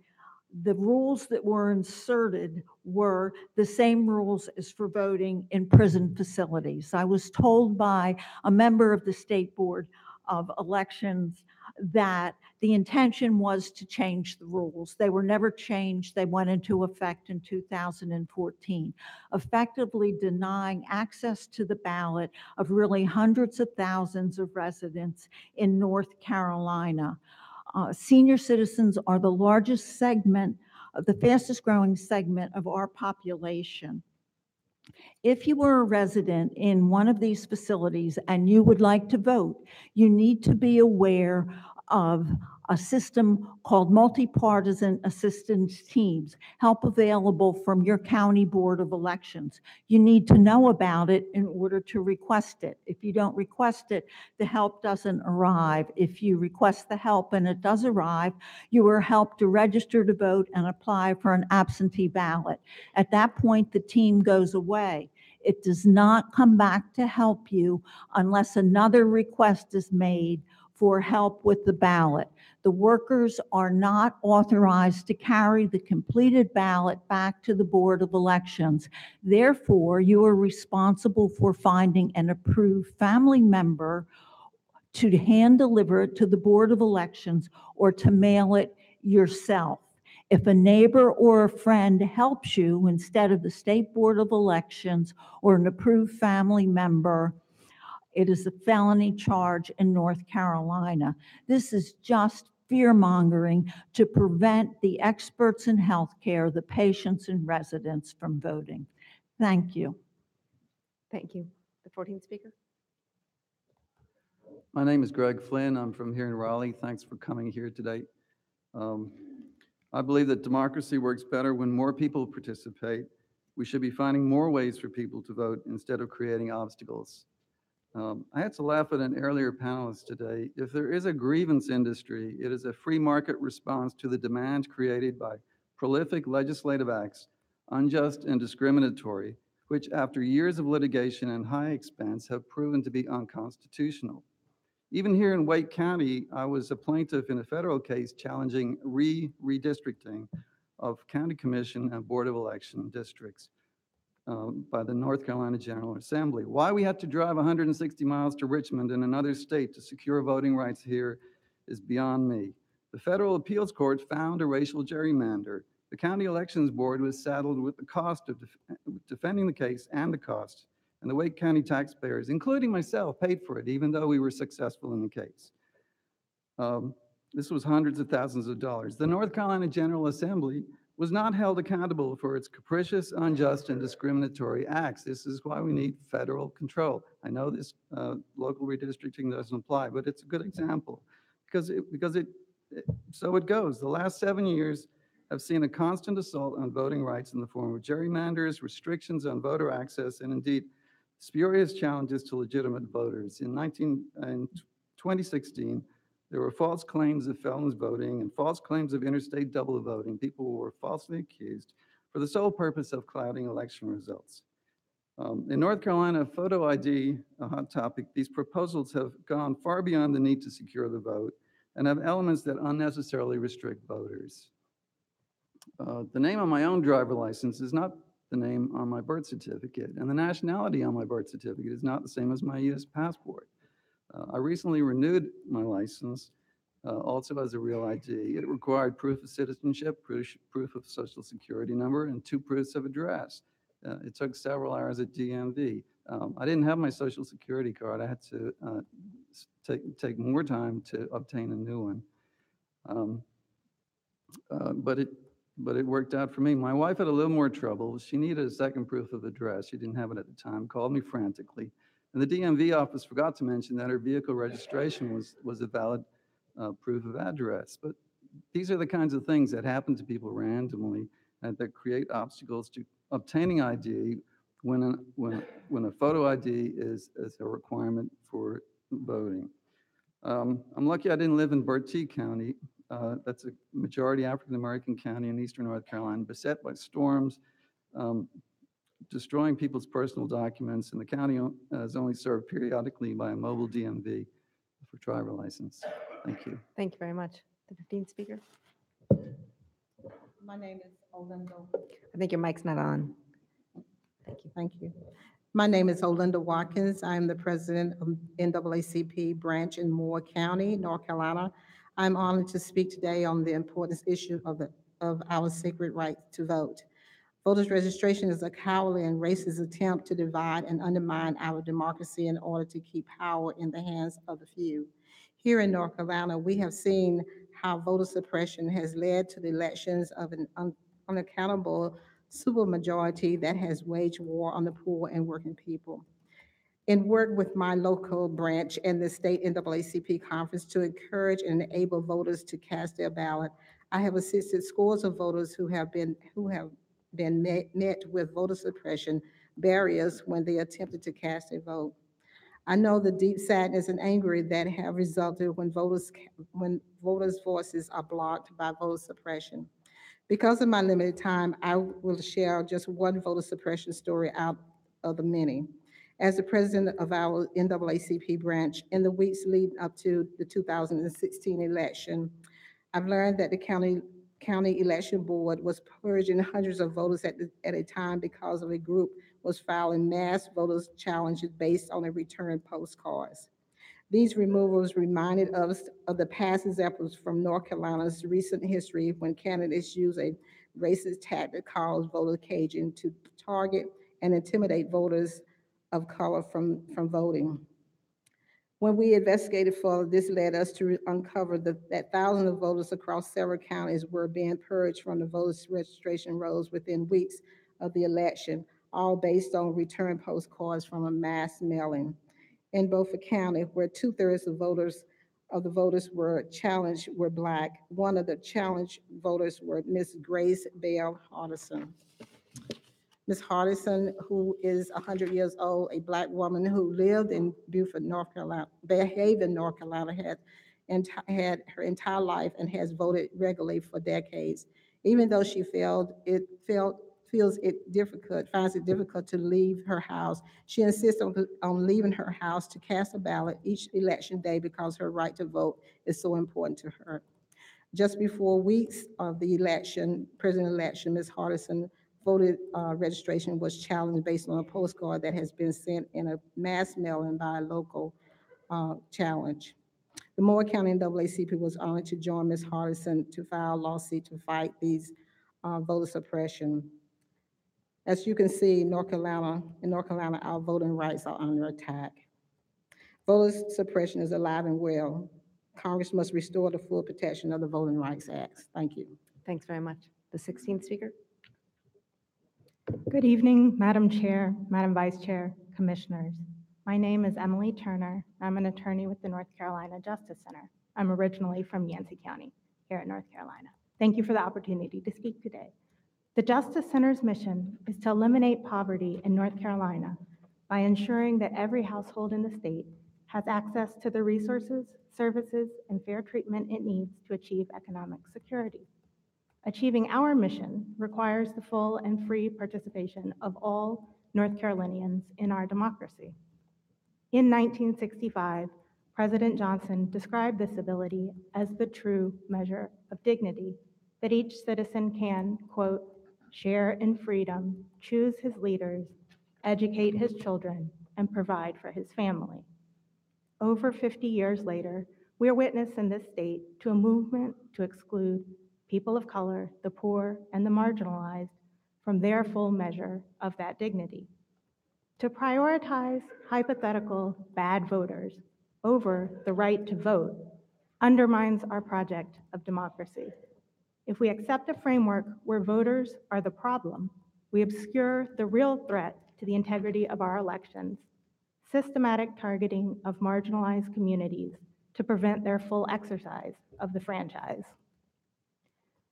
the rules that were inserted were the same rules as for voting in prison facilities. I was told by a member of the State Board of Elections that the intention was to change the rules. They were never changed. They went into effect in 2014, effectively denying access to the ballot of really hundreds of thousands of residents in North Carolina. Senior citizens are the largest segment, the fastest growing segment of our population. If you were a resident in one of these facilities and you would like to vote, you need to be aware of a system called multi-partisan assistance teams, help available from your county board of elections. You need to know about it in order to request it. If you don't request it, the help doesn't arrive. If you request the help and it does arrive, you are helped to register to vote and apply for an absentee ballot. At that point, the team goes away. It does not come back to help you unless another request is made for help with the ballot. The workers are not authorized to carry the completed ballot back to the Board of Elections. Therefore, you are responsible for finding an approved family member to hand deliver it to the Board of Elections or to mail it yourself. If a neighbor or a friend helps you instead of the State Board of Elections or an approved family member, it is a felony charge in North Carolina. This is just fear-mongering to prevent the experts in healthcare, the patients and residents from voting. Thank you. Thank you. The 14th speaker. My name is Greg Flynn. I'm from here in Raleigh. Thanks for coming here today. I believe that democracy works better when more people participate. We should be finding more ways for people to vote instead of creating obstacles. I had to laugh at an earlier panelist today. If there is a grievance industry, it is a free market response to the demand created by prolific legislative acts, unjust and discriminatory, which after years of litigation and high expense have proven to be unconstitutional. Even here in Wake County, I was a plaintiff in a federal case challenging redistricting of county commission and board of election districts by the North Carolina General Assembly. Why we had to drive 160 miles to Richmond in another state to secure voting rights here is beyond me. The federal appeals court found a racial gerrymander. The county elections board was saddled with the cost of defending the case and the cost. And the Wake County taxpayers, including myself, paid for it, even though we were successful in the case. This was hundreds of thousands of dollars. The North Carolina General Assembly was not held accountable for its capricious, unjust, and discriminatory acts. This is why we need federal control. I know this local redistricting doesn't apply, but it's a good example because so it goes. The last 7 years have seen a constant assault on voting rights in the form of gerrymanders, restrictions on voter access, and indeed spurious challenges to legitimate voters. In 2016, there were false claims of felons voting and false claims of interstate double voting. People were falsely accused for the sole purpose of clouding election results. In North Carolina, photo ID, a hot topic, these proposals have gone far beyond the need to secure the vote and have elements that unnecessarily restrict voters. The name on my own driver license is not the name on my birth certificate, and the nationality on my birth certificate is not the same as my U.S. passport. I recently renewed my license also as a real ID. It required proof of citizenship, proof of social security number, and 2 proofs of address. It took several hours at DMV. I didn't have my social security card. I had to take more time to obtain a new one. but it worked out for me. My wife had a little more trouble. She needed a second proof of address. She didn't have it at the time, called me frantically. And the DMV office forgot to mention that her vehicle registration was a valid proof of address. But these are the kinds of things that happen to people randomly and that create obstacles to obtaining ID when a photo ID is a requirement for voting. I'm lucky I didn't live in Bertie County. That's a majority African-American county in eastern North Carolina, beset by storms, destroying people's personal documents, and the county is only served periodically by a mobile DMV for driver license. Thank you. Thank you very much. The 15th speaker. My name is Olinda. I think your mic's not on. Thank you. My name is Olinda Watkins. I am the president of NAACP branch in Moore County, North Carolina. I'm honored to speak today on the important issue of our sacred right to vote. Voters registration is a cowardly and racist attempt to divide and undermine our democracy in order to keep power in the hands of the few. Here in North Carolina, we have seen how voter suppression has led to the elections of an unaccountable supermajority that has waged war on the poor and working people. In work with my local branch and the state NAACP conference to encourage and enable voters to cast their ballot, I have assisted scores of voters who have been met with voter suppression barriers when they attempted to cast a vote. I know the deep sadness and anger that have resulted when voters' voices are blocked by voter suppression. Because of my limited time, I will share just one voter suppression story out of the many. As the president of our NAACP branch, in the weeks leading up to the 2016 election, I've learned that the county election board was purging hundreds of voters at a time because of a group was filing mass voters challenges based on a return postcards. These removals reminded us of the past examples from North Carolina's recent history when candidates use a racist tactic called voter caging to target and intimidate voters of color from voting. When we investigated further, this led us to uncover that thousands of voters across several counties were being purged from the voters registration rolls within weeks of the election, all based on return postcards from a mass mailing. In Beaufort County, where 2/3 of the voters were challenged were Black, one of the challenged voters were Ms. Grace Bell Hardison. Ms. Hardison, who is 100 years old, a Black woman who lived in Beaufort, North Carolina, Behaven, North Carolina, had her entire life and has voted regularly for decades. Even though she finds it difficult to leave her house, she insists on leaving her house to cast a ballot each election day because her right to vote is so important to her. Just before weeks of the president election, Ms. Hardison voted registration was challenged based on a postcard that has been sent in a mass mailing by a local challenge. The Moore County NAACP was honored to join Ms. Hardison to file a lawsuit to fight these voter suppression. As you can see, in North Carolina, our voting rights are under attack. Voter suppression is alive and well. Congress must restore the full protection of the Voting Rights Act. Thank you. Thanks very much. The 16th speaker. Good evening, Madam Chair, Madam Vice Chair, Commissioners. My name is Emily Turner. I'm an attorney with the North Carolina Justice Center. I'm originally from Yancey County here in North Carolina. Thank you for the opportunity to speak today. The Justice Center's mission is to eliminate poverty in North Carolina by ensuring that every household in the state has access to the resources, services, and fair treatment it needs to achieve economic security. Achieving our mission requires the full and free participation of all North Carolinians in our democracy. In 1965, President Johnson described this ability as the true measure of dignity, that each citizen can, quote, share in freedom, choose his leaders, educate his children, and provide for his family. Over 50 years later, we are witness in this state to a movement to exclude people of color, the poor, and the marginalized from their full measure of that dignity. To prioritize hypothetical bad voters over the right to vote undermines our project of democracy. If we accept a framework where voters are the problem, we obscure the real threat to the integrity of our elections: systematic targeting of marginalized communities to prevent their full exercise of the franchise.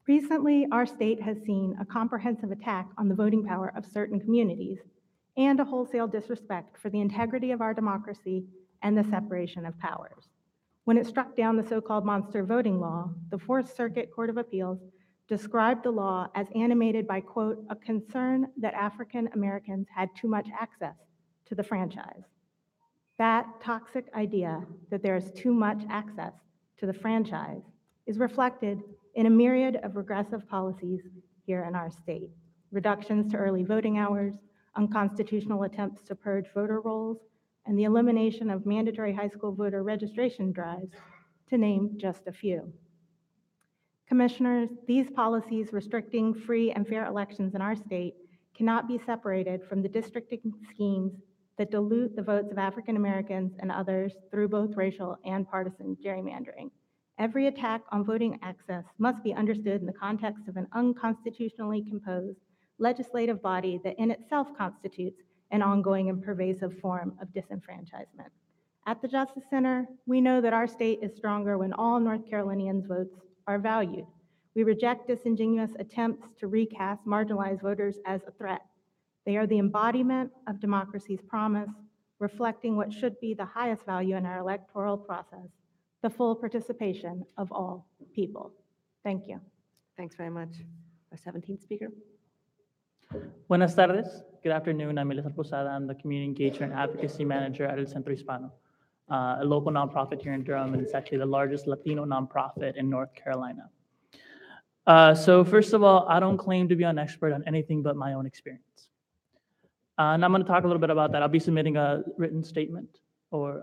Recently, our state has seen a comprehensive attack on the voting power of certain communities and a wholesale disrespect for the integrity of our democracy and the separation of powers. When it struck down the so-called monster voting law, the Fourth Circuit Court of Appeals described the law as animated by, quote, a concern that African Americans had too much access to the franchise. That toxic idea that there is too much access to the franchise is reflected in a myriad of regressive policies here in our state: reductions to early voting hours, unconstitutional attempts to purge voter rolls, and the elimination of mandatory high school voter registration drives, to name just a few. Commissioners, these policies restricting free and fair elections in our state cannot be separated from the districting schemes that dilute the votes of African Americans and others through both racial and partisan gerrymandering. Every attack on voting access must be understood in the context of an unconstitutionally composed legislative body that in itself constitutes an ongoing and pervasive form of disenfranchisement. At the Justice Center, we know that our state is stronger when all North Carolinians' votes are valued. We reject disingenuous attempts to recast marginalized voters as a threat. They are the embodiment of democracy's promise, reflecting what should be the highest value in our electoral process: the full participation of all people. Thank you. Thanks very much. Our 17th speaker. Buenas tardes. Good afternoon. I'm Elisa Posada. I'm the Community Engagement and Advocacy Manager at El Centro Hispano, a local nonprofit here in Durham, and it's actually the largest Latino nonprofit in North Carolina. So first of all, I don't claim to be an expert on anything but my own experience. And I'm going to talk a little bit about that. I'll be submitting a written statement or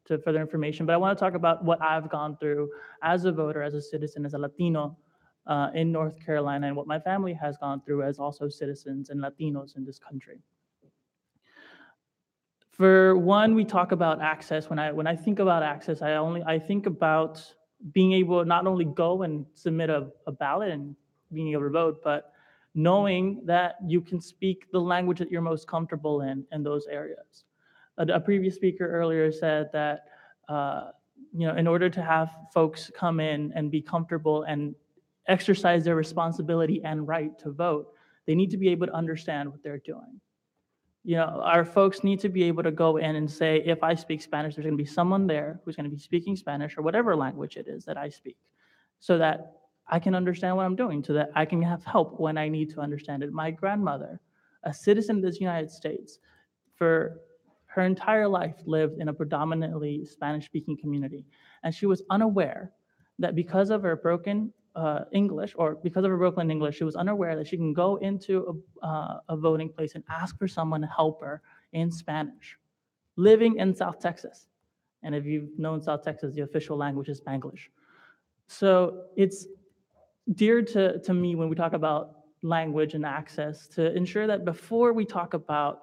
to further information, but I want to talk about what I've gone through as a voter, as a citizen, as a Latino in North Carolina, and what my family has gone through as also citizens and Latinos in this country. For one, we talk about access. When I think about access, I think about being able to not only go and submit a ballot and being able to vote, but knowing that you can speak the language that you're most comfortable in those areas. A previous speaker earlier said that in order to have folks come in and be comfortable and exercise their responsibility and right to vote, they need to be able to understand what they're doing. Our folks need to be able to go in and say, if I speak Spanish, there's going to be someone there who's going to be speaking Spanish or whatever language it is that I speak, so that I can understand what I'm doing, so that I can have help when I need to understand it. My grandmother, a citizen of this United States, for her entire life lived in a predominantly Spanish-speaking community, and she was unaware that because of her broken English, or because of her broken English, she was unaware that she can go into a voting place and ask for someone to help her in Spanish, living in South Texas. And if you've known South Texas, the official language is Spanglish. So it's dear to me when we talk about language and access, to ensure that before we talk about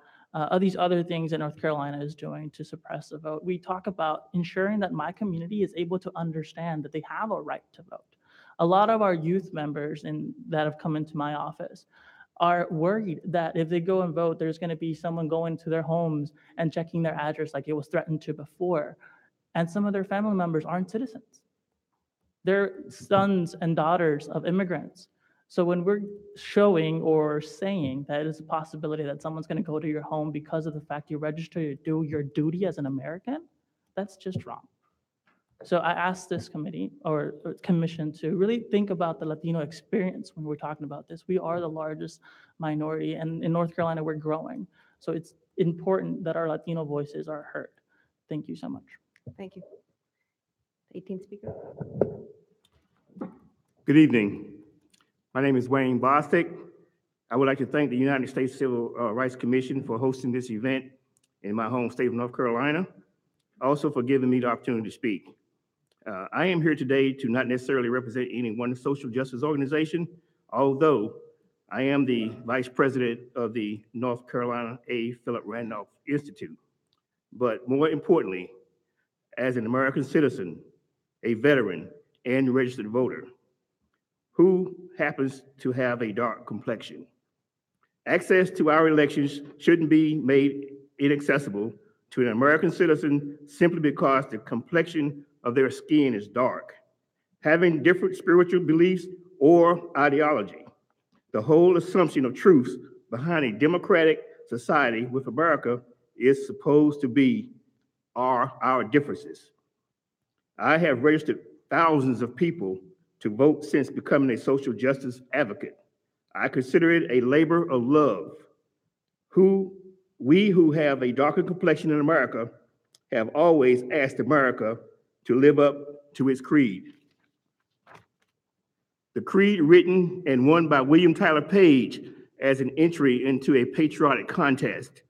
these other things that North Carolina is doing to suppress the vote, we talk about ensuring that my community is able to understand that they have a right to vote. A lot of our youth members that have come into my office are worried that if they go and vote, there's going to be someone going to their homes and checking their address like it was threatened to before. And some of their family members aren't citizens. They're sons and daughters of immigrants. So when we're showing or saying that it's a possibility that someone's going to go to your home because of the fact you register to do your duty as an American, that's just wrong. So I asked this committee or commission to really think about the Latino experience when we're talking about this. We are the largest minority, and in North Carolina, we're growing. So it's important that our Latino voices are heard. Thank you so much. Thank you. 18th speaker. Good evening. My name is Wayne Bostic. I would like to thank the United States Civil Rights Commission for hosting this event in my home state of North Carolina, also for giving me the opportunity to speak. I am here today to not necessarily represent any one social justice organization, although I am the vice president of the North Carolina A. Philip Randolph Institute. But more importantly, as an American citizen, a veteran, and registered voter, who happens to have a dark complexion. Access to our elections shouldn't be made inaccessible to an American citizen simply because the complexion of their skin is dark, having different spiritual beliefs or ideology. The whole assumption of truth behind a democratic society with America is supposed to be our differences. I have registered thousands of people to vote since becoming a social justice advocate. I consider it a labor of love. We who have a darker complexion in America have always asked America to live up to its creed. The creed written and won by William Tyler Page as an entry into a patriotic contest,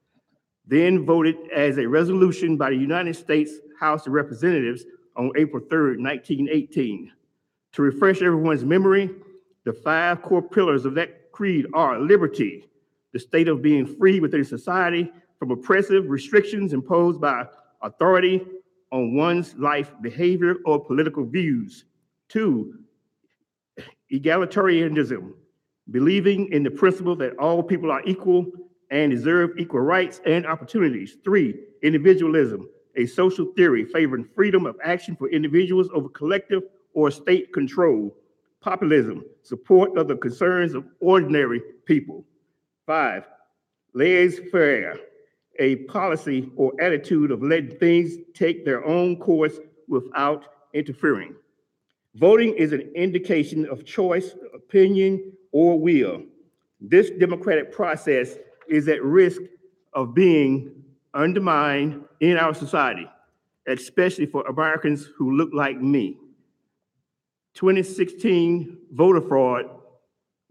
then voted as a resolution by the United States House of Representatives on April 3rd, 1918. To refresh everyone's memory, the 5 core pillars of that creed are liberty, the state of being free within society from oppressive restrictions imposed by authority on one's life, behavior, or political views. 2, egalitarianism, believing in the principle that all people are equal and deserve equal rights and opportunities. 3, individualism, a social theory favoring freedom of action for individuals over collective or state control. Populism, support of the concerns of ordinary people. 5, laissez-faire, a policy or attitude of letting things take their own course without interfering. Voting is an indication of choice, opinion, or will. This democratic process is at risk of being undermined in our society, especially for Americans who look like me. 2016 voter fraud,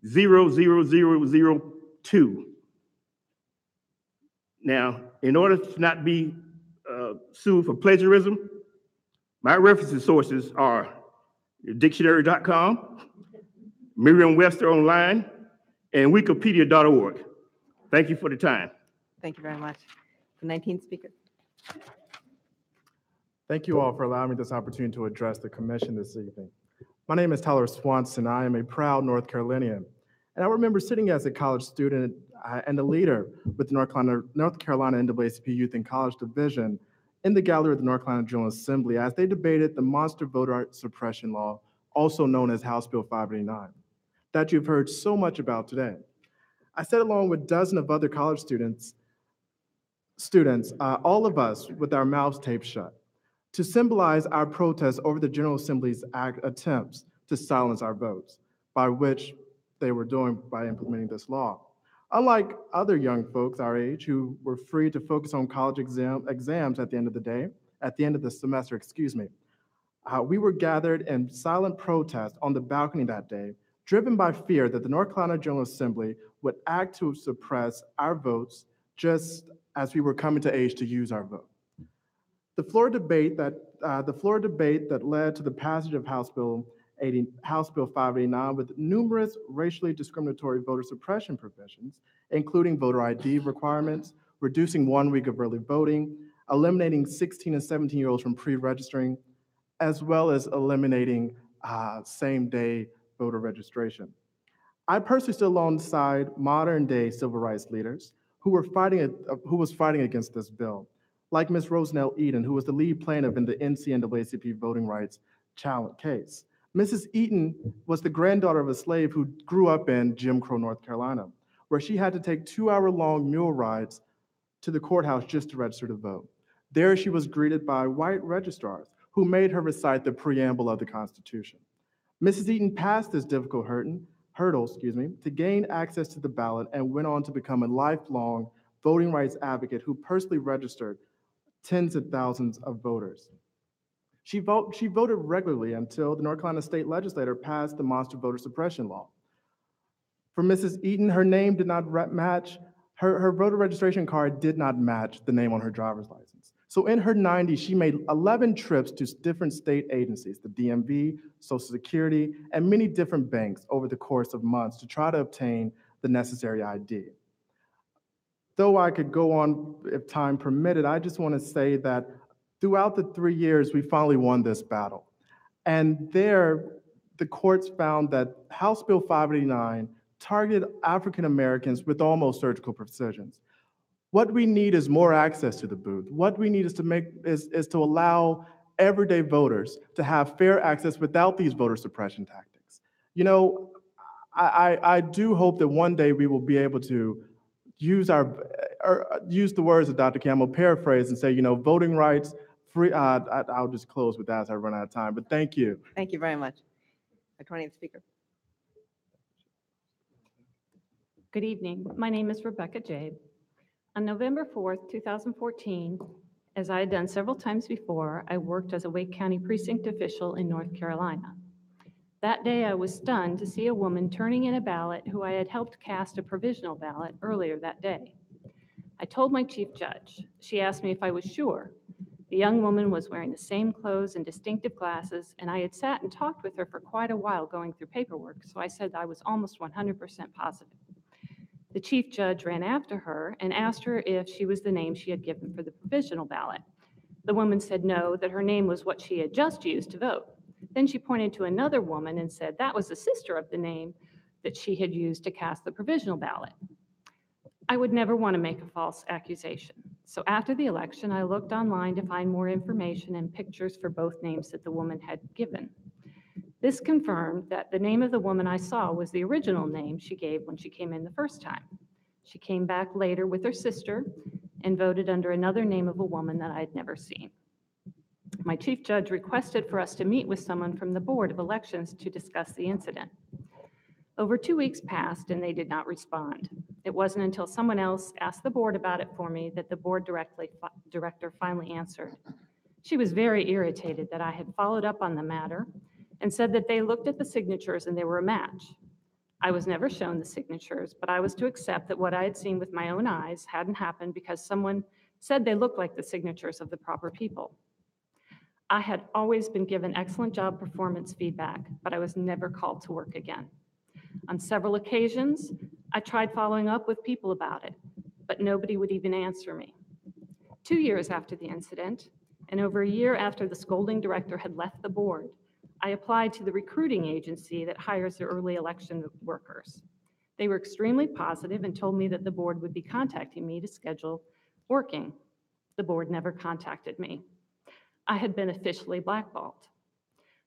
00002. Now, in order to not be sued for plagiarism, my reference sources are dictionary.com, Merriam-Webster Online, and Wikipedia.org. Thank you for the time. Thank you very much. The 19th speaker. Thank you all for allowing me this opportunity to address the commission this evening. My name is Tyler Swanson. I am a proud North Carolinian. And I remember sitting as a college student and a leader with the North Carolina NAACP Youth and College Division in the gallery of the North Carolina General Assembly as they debated the monster voter suppression law, also known as House Bill 589, that you've heard so much about today. I sat along with dozens of other college students, all of us with our mouths taped shut, to symbolize our protest over the General Assembly's attempts to silence our votes, by which they were doing by implementing this law. Unlike other young folks our age who were free to focus on college exams at the end of the semester, we were gathered in silent protest on the balcony that day, driven by fear that the North Carolina General Assembly would act to suppress our votes just as we were coming to age to use our vote. The floor debate that led to the passage of House Bill 589 with numerous racially discriminatory voter suppression provisions, including voter ID requirements, reducing 1 week of early voting, eliminating 16 and 17-year-olds from pre-registering, as well as eliminating same-day voter registration. I personally stood alongside modern-day civil rights leaders who was fighting against this bill, like Ms. Rosenell Eden, who was the lead plaintiff in the NCAACP voting rights challenge case. Mrs. Eaton was the granddaughter of a slave who grew up in Jim Crow, North Carolina, where she had to take 2-hour-long mule rides to the courthouse just to register to vote. There she was greeted by white registrars who made her recite the preamble of the Constitution. Mrs. Eaton passed this difficult hurdle to gain access to the ballot and went on to become a lifelong voting rights advocate who personally registered tens of thousands of voters. She voted regularly until the North Carolina State Legislature passed the monster voter suppression law. For Mrs. Eaton, her name did not match, her voter registration card did not match the name on her driver's license. So in her 90s, she made 11 trips to different state agencies, the DMV, Social Security, and many different banks over the course of months to try to obtain the necessary ID. Though I could go on if time permitted, I just want to say that throughout the 3 years, we finally won this battle. And there, the courts found that House Bill 589 targeted African Americans with almost surgical precision. What we need is more access to the booth. What we need is to allow everyday voters to have fair access without these voter suppression tactics. You know, I do hope that one day we will be able to use the words of Dr. Campbell, paraphrase and say, you know, voting rights, free. I'll just close with that as I run out of time. But thank you. Thank you very much. Our 20th speaker. Good evening. My name is Rebecca Jabe. On November 4th, 2014, as I had done several times before, I worked as a Wake County precinct official in North Carolina. That day, I was stunned to see a woman turning in a ballot who I had helped cast a provisional ballot earlier that day. I told my chief judge. She asked me if I was sure. The young woman was wearing the same clothes and distinctive glasses, and I had sat and talked with her for quite a while going through paperwork, so I said I was almost 100% positive. The chief judge ran after her and asked her if she was the name she had given for the provisional ballot. The woman said no, that her name was what she had just used to vote. Then she pointed to another woman and said that was the sister of the name that she had used to cast the provisional ballot. I would never want to make a false accusation. So after the election, I looked online to find more information and pictures for both names that the woman had given. This confirmed that the name of the woman I saw was the original name she gave when she came in the first time. She came back later with her sister and voted under another name of a woman that I had never seen. My chief judge requested for us to meet with someone from the Board of Elections to discuss the incident. Over 2 weeks passed and they did not respond. It wasn't until someone else asked the board about it for me that the board director finally answered. She was very irritated that I had followed up on the matter and said that they looked at the signatures and they were a match. I was never shown the signatures, but I was to accept that what I had seen with my own eyes hadn't happened because someone said they looked like the signatures of the proper people. I had always been given excellent job performance feedback, but I was never called to work again. On several occasions, I tried following up with people about it, but nobody would even answer me. 2 years after the incident, and over a year after the scolding director had left the board, I applied to the recruiting agency that hires the early election workers. They were extremely positive and told me that the board would be contacting me to schedule working. The board never contacted me. I had been officially blackballed.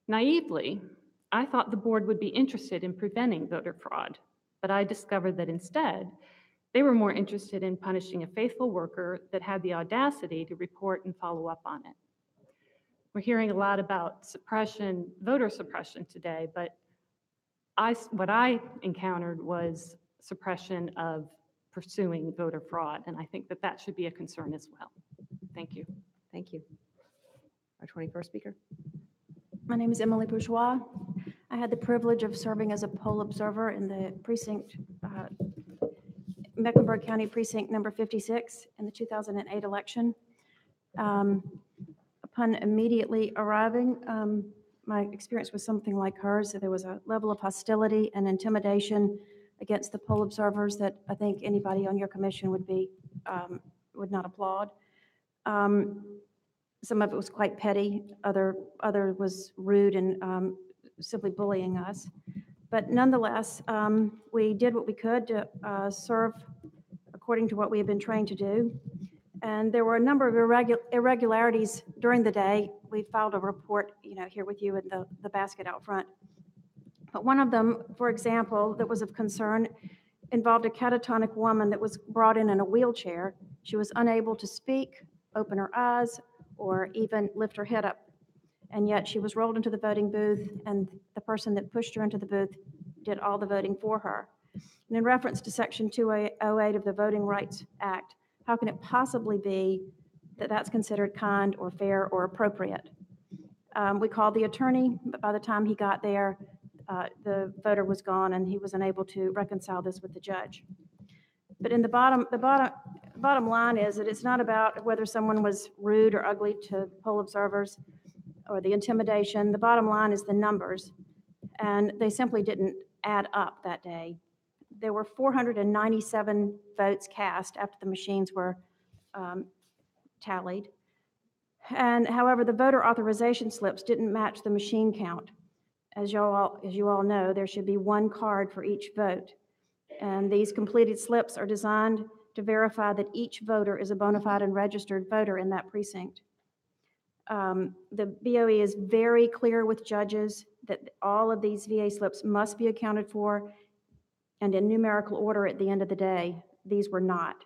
Naively, I thought the board would be interested in preventing voter fraud, but I discovered that instead, they were more interested in punishing a faithful worker that had the audacity to report and follow up on it. We're hearing a lot about suppression, voter suppression today, but what I encountered was suppression of pursuing voter fraud, and I think that that should be a concern as well. Thank you. Thank you. Our 21st speaker. My name is Emily Bourgeois. I had the privilege of serving as a poll observer in the precinct, Mecklenburg County Precinct number 56 in the 2008 election. Upon immediately arriving, my experience was something like hers. There was a level of hostility and intimidation against the poll observers that I think anybody on your commission would not applaud. Some of it was quite petty. Other was rude and simply bullying us. But nonetheless, we did what we could to serve according to what we had been trained to do. And there were a number of irregularities during the day. We filed a report, here with you in the basket out front. But one of them, for example, that was of concern involved a catatonic woman that was brought in a wheelchair. She was unable to speak, open her eyes, or even lift her head up. And yet she was rolled into the voting booth, and the person that pushed her into the booth did all the voting for her. And in reference to Section 208 of the Voting Rights Act, how can it possibly be that that's considered kind or fair or appropriate? We called the attorney, but by the time he got there, the voter was gone and he was unable to reconcile this with the judge. But in the bottom line is that it's not about whether someone was rude or ugly to poll observers or the intimidation. The bottom line is the numbers, and they simply didn't add up that day. There were 497 votes cast after the machines were tallied. And however, the voter authorization slips didn't match the machine count. as you all know, there should be one card for each vote. And these completed slips are designed to verify that each voter is a bona fide and registered voter in that precinct. The BOE is very clear with judges that all of these VA slips must be accounted for and in numerical order at the end of the day. These were not.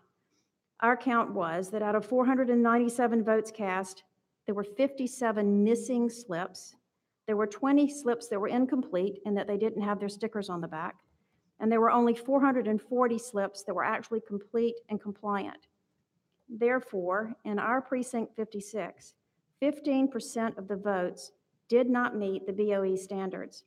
Our count was that out of 497 votes cast, there were 57 missing slips. There were 20 slips that were incomplete and that they didn't have their stickers on the back. And there were only 440 slips that were actually complete and compliant. Therefore, in our precinct 56, 15% of the votes did not meet the BOE standards.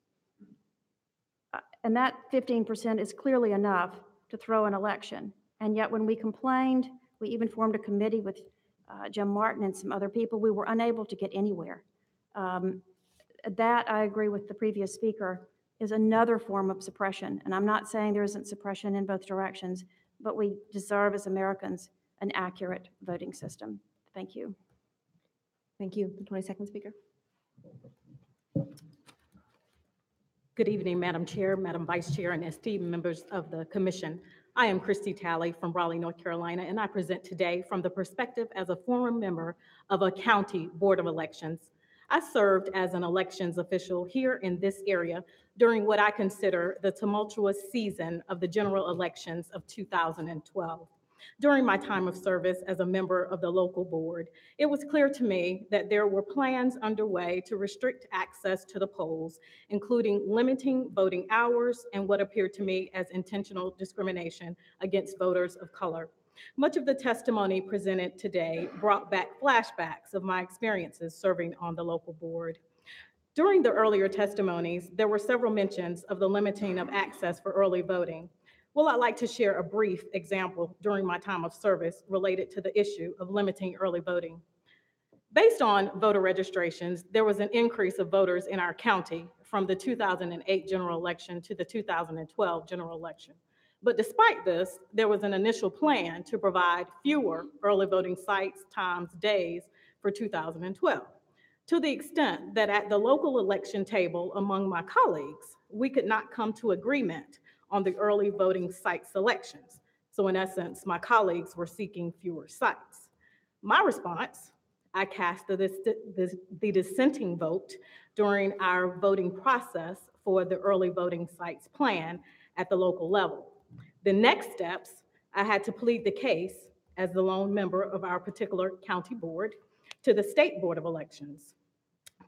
And that 15% is clearly enough to throw an election. And yet when we complained, we even formed a committee with Jim Martin and some other people, we were unable to get anywhere. That, I agree with the previous speaker, is another form of suppression. And I'm not saying there isn't suppression in both directions, but we deserve as Americans an accurate voting system. Thank you. Thank you. The 22nd speaker. Good evening, Madam Chair, Madam Vice Chair, and esteemed members of the Commission. I am Christy Talley from Raleigh, North Carolina, and I present today from the perspective as a former member of a county board of elections. I served as an elections official here in this area during what I consider the tumultuous season of the general elections of 2012. During my time of service as a member of the local board, it was clear to me that there were plans underway to restrict access to the polls, including limiting voting hours and what appeared to me as intentional discrimination against voters of color. Much of the testimony presented today brought back flashbacks of my experiences serving on the local board. During the earlier testimonies, there were several mentions of the limiting of access for early voting. Well, I'd like to share a brief example during my time of service related to the issue of limiting early voting. Based on voter registrations, there was an increase of voters in our county from the 2008 general election to the 2012 general election. But despite this, there was an initial plan to provide fewer early voting sites, times, days for 2012, to the extent that at the local election table among my colleagues, we could not come to agreement on the early voting site selections. So in essence, my colleagues were seeking fewer sites. My response, I cast the dissenting vote during our voting process for the early voting sites plan at the local level. The next steps, I had to plead the case as the lone member of our particular county board to the state board of elections.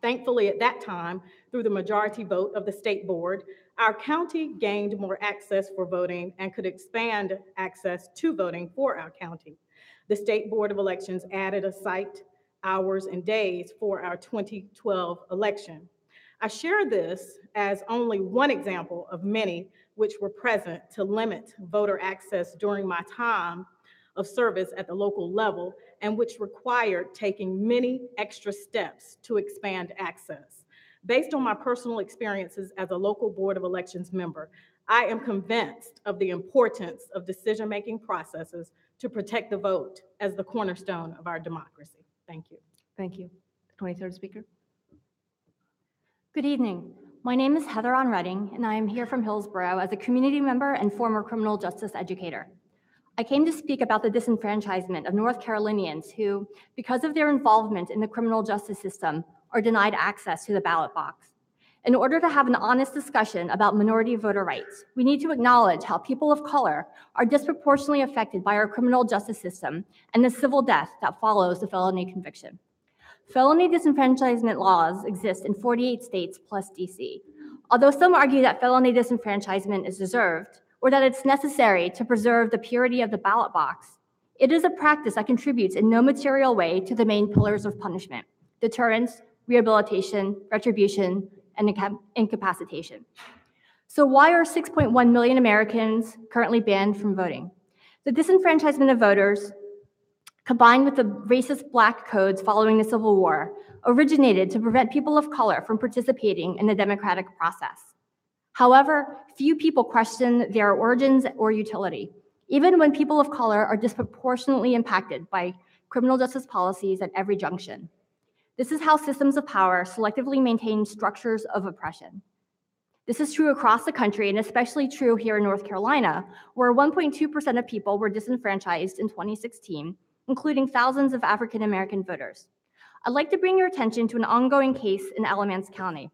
Thankfully, at that time, through the majority vote of the state board, our county gained more access for voting and could expand access to voting for our county. The state board of elections added a site, hours, and days for our 2012 election. I share this as only one example of many which were present to limit voter access during my time of service at the local level and which required taking many extra steps to expand access. Based on my personal experiences as a local board of elections member, I am convinced of the importance of decision-making processes to protect the vote as the cornerstone of our democracy. Thank you. Thank you. The 23rd speaker. Good evening. My name is Heather On Redding, and I am here from Hillsborough as a community member and former criminal justice educator. I came to speak about the disenfranchisement of North Carolinians who, because of their involvement in the criminal justice system, are denied access to the ballot box. In order to have an honest discussion about minority voter rights, we need to acknowledge how people of color are disproportionately affected by our criminal justice system and the civil death that follows the felony conviction. Felony disenfranchisement laws exist in 48 states plus DC. Although some argue that felony disenfranchisement is deserved, or that it's necessary to preserve the purity of the ballot box, it is a practice that contributes in no material way to the main pillars of punishment: deterrence, rehabilitation, retribution, and incapacitation. So why are 6.1 million Americans currently banned from voting? The disenfranchisement of voters, combined with the racist black codes following the Civil War, originated to prevent people of color from participating in the democratic process. However, few people question their origins or utility, even when people of color are disproportionately impacted by criminal justice policies at every junction. This is how systems of power selectively maintain structures of oppression. This is true across the country and especially true here in North Carolina, where 1.2% of people were disenfranchised in 2016, including thousands of African American voters. I'd like to bring your attention to an ongoing case in Alamance County.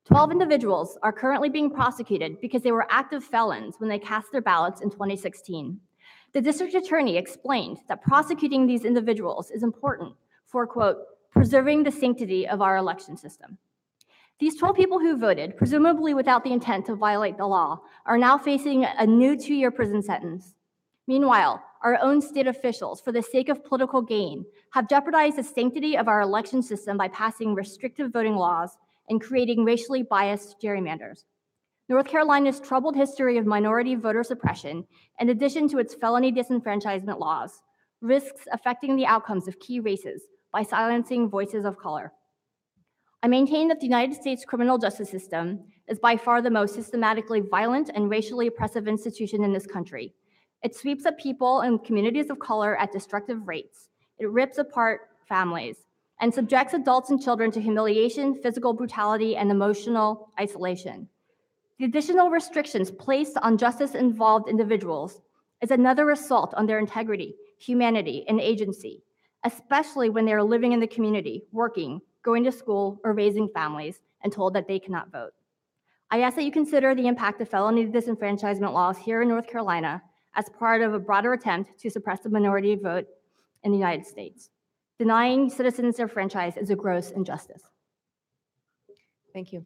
12 individuals are currently being prosecuted because they were active felons when they cast their ballots in 2016. The district attorney explained that prosecuting these individuals is important for, quote, preserving the sanctity of our election system. These 12 people who voted, presumably without the intent to violate the law, are now facing a new 2-year prison sentence. Meanwhile, our own state officials, for the sake of political gain, have jeopardized the sanctity of our election system by passing restrictive voting laws and creating racially biased gerrymanders. North Carolina's troubled history of minority voter suppression, in addition to its felony disenfranchisement laws, risks affecting the outcomes of key races by silencing voices of color. I maintain that the United States criminal justice system is by far the most systematically violent and racially oppressive institution in this country. It sweeps up people and communities of color at destructive rates. It rips apart families and subjects adults and children to humiliation, physical brutality, and emotional isolation. The additional restrictions placed on justice-involved individuals is another assault on their integrity, humanity, and agency, especially when they are living in the community, working, going to school, or raising families, and told that they cannot vote. I ask that you consider the impact of felony disenfranchisement laws here in North Carolina as part of a broader attempt to suppress the minority vote in the United States. Denying citizens their franchise is a gross injustice. Thank you.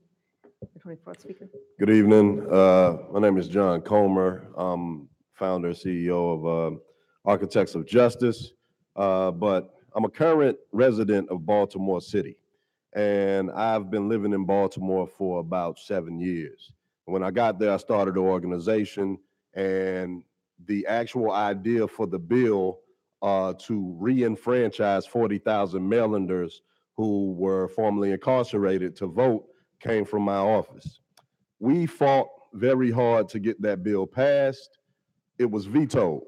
The 24th speaker. Good evening. My name is John Comer. I'm founder and CEO of Architects of Justice, but I'm a current resident of Baltimore City, and I've been living in Baltimore for about 7 years. When I got there, I started an organization, and the actual idea for the bill to re-enfranchise 40,000 Marylanders who were formerly incarcerated to vote came from my office. We fought very hard to get that bill passed. It was vetoed.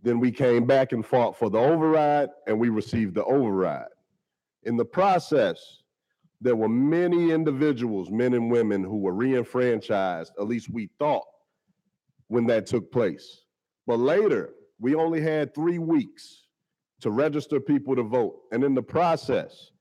Then we came back and fought for the override, and we received the override. In the process, there were many individuals, men and women, who were re-enfranchised, at least we thought, when that took place. But later, we only had 3 weeks to register people to vote. And in the process,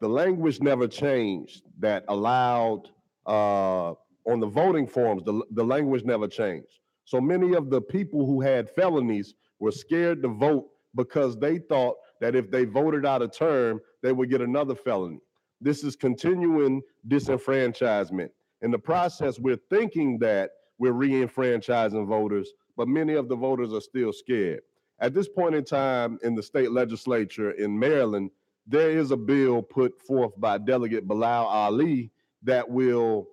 the language never changed that allowed, on the voting forms, the language never changed. So many of the people who had felonies were scared to vote because they thought that if they voted out a term, they would get another felony. This is continuing disenfranchisement. In the process, we're thinking that we're re-enfranchising voters, but many of the voters are still scared. At this point in time in the state legislature in Maryland, there is a bill put forth by Delegate Bilal Ali that will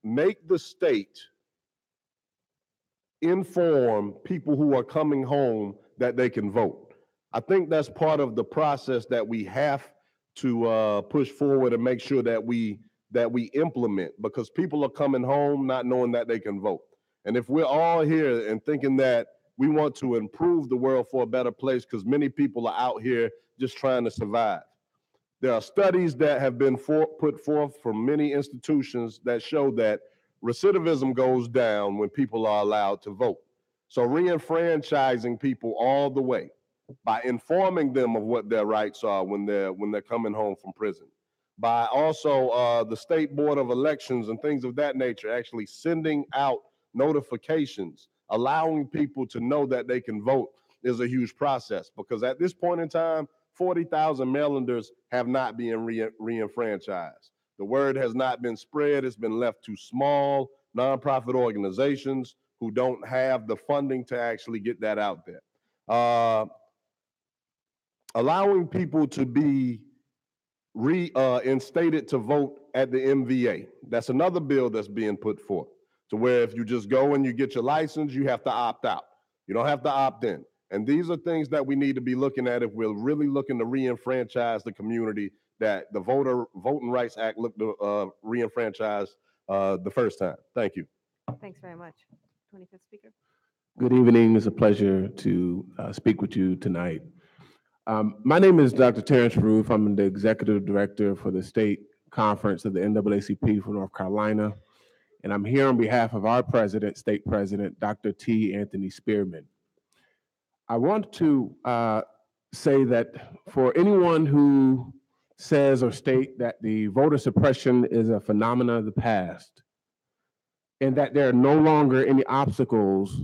make the state inform people who are coming home that they can vote. I think that's part of the process that we have to push forward and make sure that we implement, because people are coming home not knowing that they can vote. And if we're all here and thinking that we want to improve the world for a better place, because many people are out here just trying to survive. There are studies that have been put forth from many institutions that show that recidivism goes down when people are allowed to vote. So re-enfranchising people all the way by informing them of what their rights are when they're coming home from prison. By also the State Board of Elections and things of that nature actually sending out notifications, allowing people to know that they can vote is a huge process, because at this point in time, 40,000 Marylanders have not been re-enfranchised. The word has not been spread. It's been left to small nonprofit organizations who don't have the funding to actually get that out there. Allowing people to be reinstated to vote at the MVA. That's another bill that's being put forth, to where if you just go and you get your license, you have to opt out. You don't have to opt in. And these are things that we need to be looking at if we're really looking to re-enfranchise the community that the Voting Rights Act looked to re-enfranchise the first time. Thank you. Thanks very much. 25th speaker. Good evening. It's a pleasure to speak with you tonight. My name is Dr. Terrence Roof. I'm the Executive Director for the State Conference of the NAACP for North Carolina. And I'm here on behalf of our president, state president, Dr. T. Anthony Spearman. I want to say that for anyone who says or state that the voter suppression is a phenomenon of the past, and that there are no longer any obstacles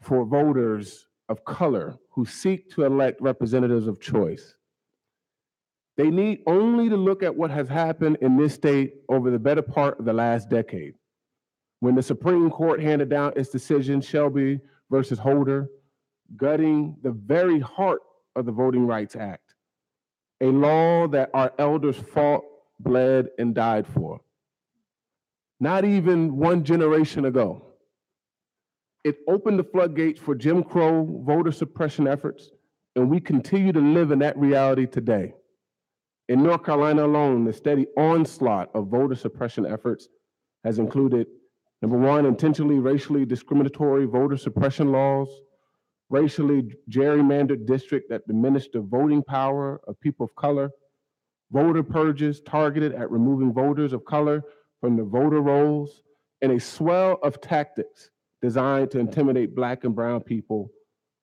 for voters of color who seek to elect representatives of choice. They need only to look at what has happened in this state over the better part of the last decade, when the Supreme Court handed down its decision, Shelby versus Holder, gutting the very heart of the Voting Rights Act, a law that our elders fought, bled, and died for. Not even one generation ago. It opened the floodgates for Jim Crow voter suppression efforts, and we continue to live in that reality today. In North Carolina alone, the steady onslaught of voter suppression efforts has included, number one, intentionally racially discriminatory voter suppression laws, racially gerrymandered districts that diminish the voting power of people of color, voter purges targeted at removing voters of color from the voter rolls, and a swell of tactics designed to intimidate Black and brown people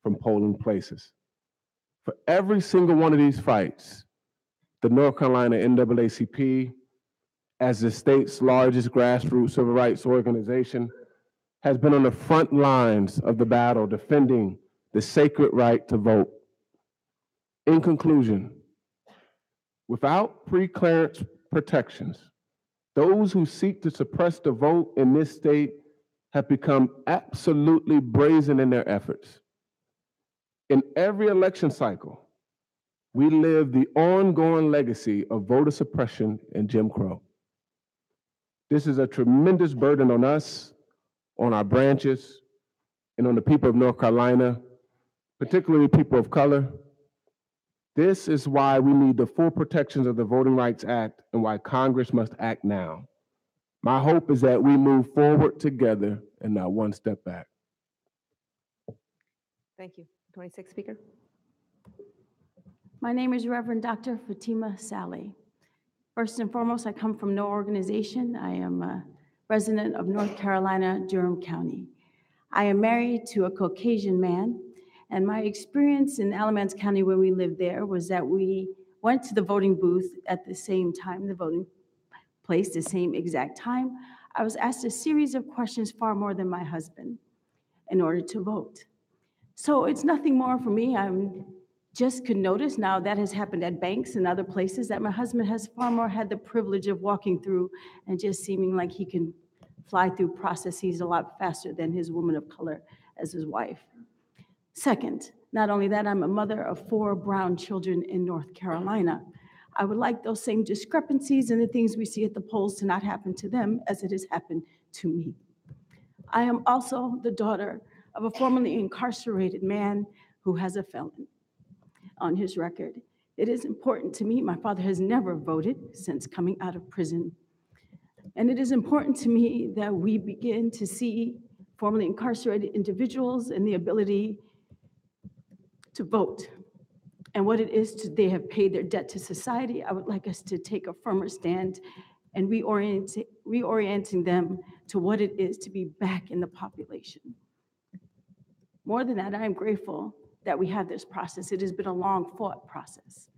from polling places. For every single one of these fights, the North Carolina NAACP, as the state's largest grassroots civil rights organization, has been on the front lines of the battle defending the sacred right to vote. In conclusion, without pre-clearance protections, those who seek to suppress the vote in this state have become absolutely brazen in their efforts. In every election cycle, we live the ongoing legacy of voter suppression and Jim Crow. This is a tremendous burden on us, on our branches, and on the people of North Carolina, particularly people of color. This is why we need the full protections of the Voting Rights Act and why Congress must act now. My hope is that we move forward together and not one step back. Thank you. 26th speaker. My name is Reverend Dr. Fatima Saleh. First and foremost, I come from no organization. I am a resident of North Carolina, Durham County. I am married to a Caucasian man, and my experience in Alamance County when we lived there was that we went to the voting booth at the same time, the voting place, the same exact time. I was asked a series of questions, far more than my husband, in order to vote. So it's nothing more for me. I'm just could notice now that has happened at banks and other places that my husband has far more had the privilege of walking through and just seeming like he can fly through processes a lot faster than his woman of color as his wife. Second, not only that, I'm a mother of 4 brown children in North Carolina. I would like those same discrepancies and the things we see at the polls to not happen to them as it has happened to me. I am also the daughter of a formerly incarcerated man who has a felon on his record. It is important to me. My father has never voted since coming out of prison. And it is important to me that we begin to see formerly incarcerated individuals and the ability to vote and what it is they have paid their debt to society. I would like us to take a firmer stand and reorienting them to what it is to be back in the population. More than that, I am grateful that we have this process. It has been a long fought process.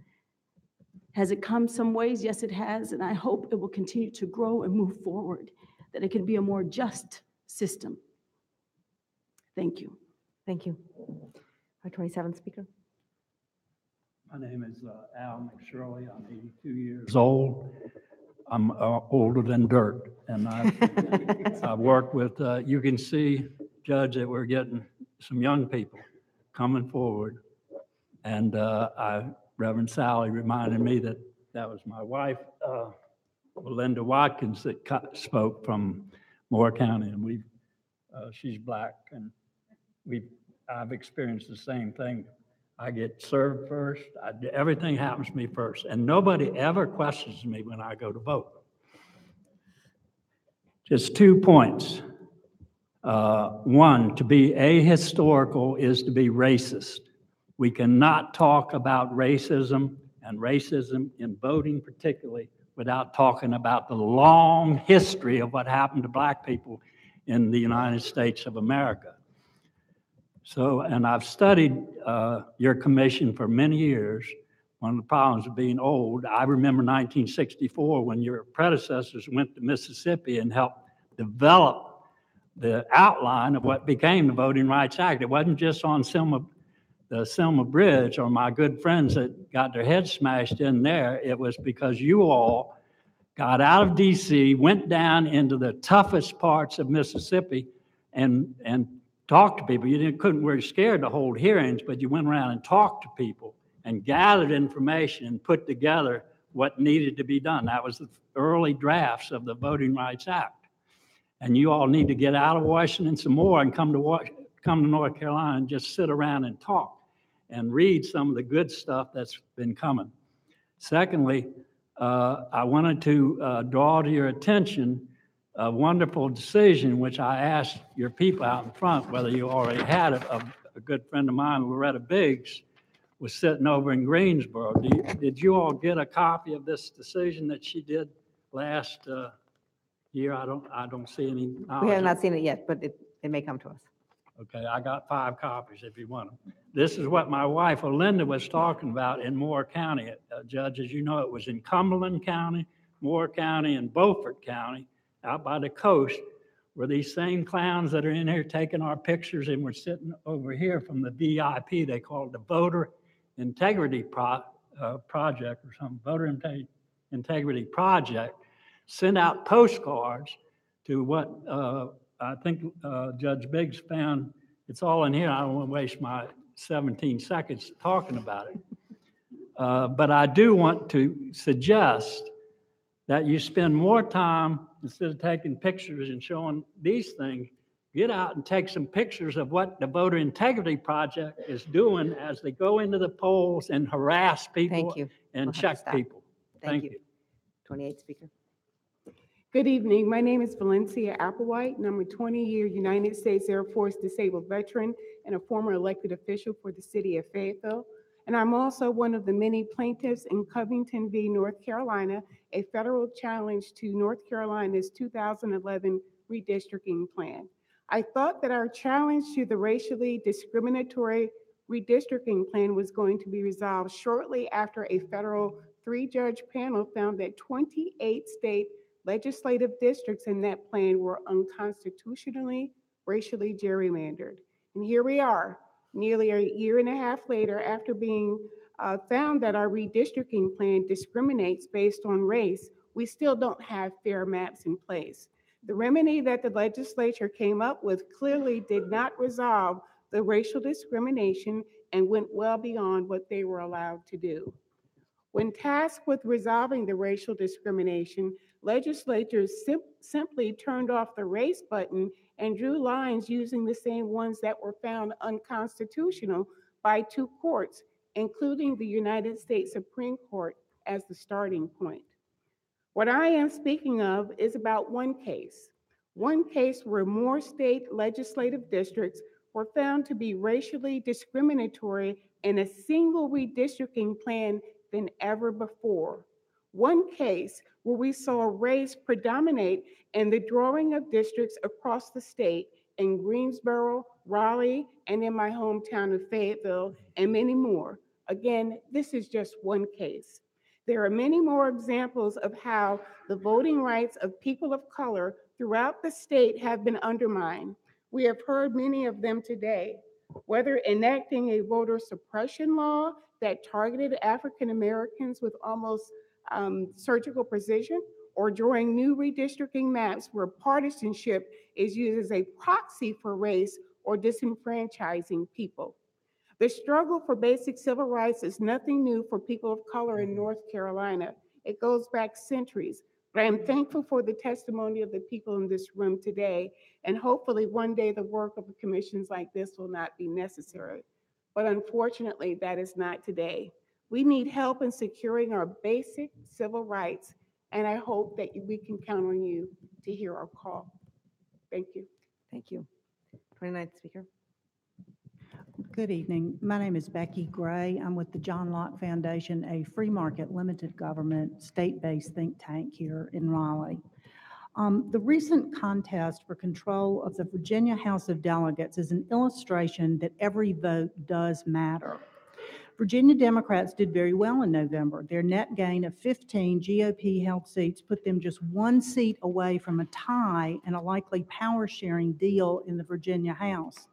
Has it come some ways? Yes, it has, and I hope it will continue to grow and move forward, that it can be a more just system. Thank you. Thank you. Our 27th speaker. My name is Al McShirley. I'm 82 years old. I'm older than dirt, and I've worked with, you can see, Judge, that we're getting some young people coming forward. And Reverend Sally reminded me that that was my wife, Linda Watkins, that spoke from Moore County, and she's Black, and I've experienced the same thing. I get served first. Everything happens to me first, and nobody ever questions me when I go to vote. Just 2 points. One, to be ahistorical is to be racist. We cannot talk about racism, and racism in voting particularly, without talking about the long history of what happened to black people in the United States of America. So, and I've studied your commission for many years. One of the problems of being old, I remember 1964 when your predecessors went to Mississippi and helped develop the outline of what became the Voting Rights Act. It wasn't just on the Selma Bridge or my good friends that got their heads smashed in there. It was because you all got out of DC, went down into the toughest parts of Mississippi and talked to people. You were scared to hold hearings, but you went around and talked to people and gathered information and put together what needed to be done. That was the early drafts of the Voting Rights Act. And you all need to get out of Washington some more and come to North Carolina and just sit around and talk and read some of the good stuff that's been coming. Secondly, I wanted to draw to your attention a wonderful decision which I asked your people out in front whether you already had it. A good friend of mine, Loretta Biggs, was sitting over in Greensboro. Did you all get a copy of this decision that she did last year? I don't see any knowledge. We have not seen it yet, but it may come to us. Okay, I got 5 copies if you want them. This is what my wife, Olinda, was talking about in Moore County. Judge, as you know, it was in Cumberland County, Moore County, and Beaufort County, out by the coast, where these same clowns that are in here taking our pictures, and we're sitting over here from the VIP, they call it the Voter Integrity Project or something, Voter Integrity Project, sent out postcards to what I think Judge Biggs found. It's all in here. I don't want to waste my 17 seconds talking about it. But I do want to suggest that you spend more time, instead of taking pictures and showing these things, get out and take some pictures of what the Voter Integrity Project is doing as they go into the polls and harass people and check people. Thank you. 28th speaker. Good evening. My name is Valencia Applewhite, and I'm a 20-year United States Air Force disabled veteran and a former elected official for the city of Fayetteville. And I'm also one of the many plaintiffs in Covington v. North Carolina, a federal challenge to North Carolina's 2011 redistricting plan. I thought that our challenge to the racially discriminatory redistricting plan was going to be resolved shortly after a federal 3-judge panel found that 28 state legislative districts in that plan were unconstitutionally racially gerrymandered. And here we are, nearly a year and a half later, after being found that our redistricting plan discriminates based on race, we still don't have fair maps in place. The remedy that the legislature came up with clearly did not resolve the racial discrimination and went well beyond what they were allowed to do. When tasked with resolving the racial discrimination, legislatures simply turned off the race button and drew lines using the same ones that were found unconstitutional by 2 courts, including the United States Supreme Court, as the starting point. What I am speaking of is about one case where more state legislative districts were found to be racially discriminatory in a single redistricting plan than ever before. One case where we saw race predominate in the drawing of districts across the state in Greensboro, Raleigh, and in my hometown of Fayetteville, and many more. Again, this is just one case. There are many more examples of how the voting rights of people of color throughout the state have been undermined. We have heard many of them today, whether enacting a voter suppression law that targeted African Americans with almost surgical precision, or drawing new redistricting maps where partisanship is used as a proxy for race or disenfranchising people. The struggle for basic civil rights is nothing new for people of color in North Carolina. It goes back centuries. But I am thankful for the testimony of the people in this room today, and hopefully one day the work of commissions like this will not be necessary. But unfortunately, that is not today. We need help in securing our basic civil rights, and I hope that we can count on you to hear our call. Thank you. Thank you. 29th speaker. Good evening. My name is Becky Gray. I'm with the John Locke Foundation, a free market, limited government, state-based think tank here in Raleigh. The recent contest for control of the Virginia House of Delegates is an illustration that every vote does matter. Virginia Democrats did very well in November. Their net gain of 15 GOP-held seats put them just one seat away from a tie and a likely power-sharing deal in the Virginia House.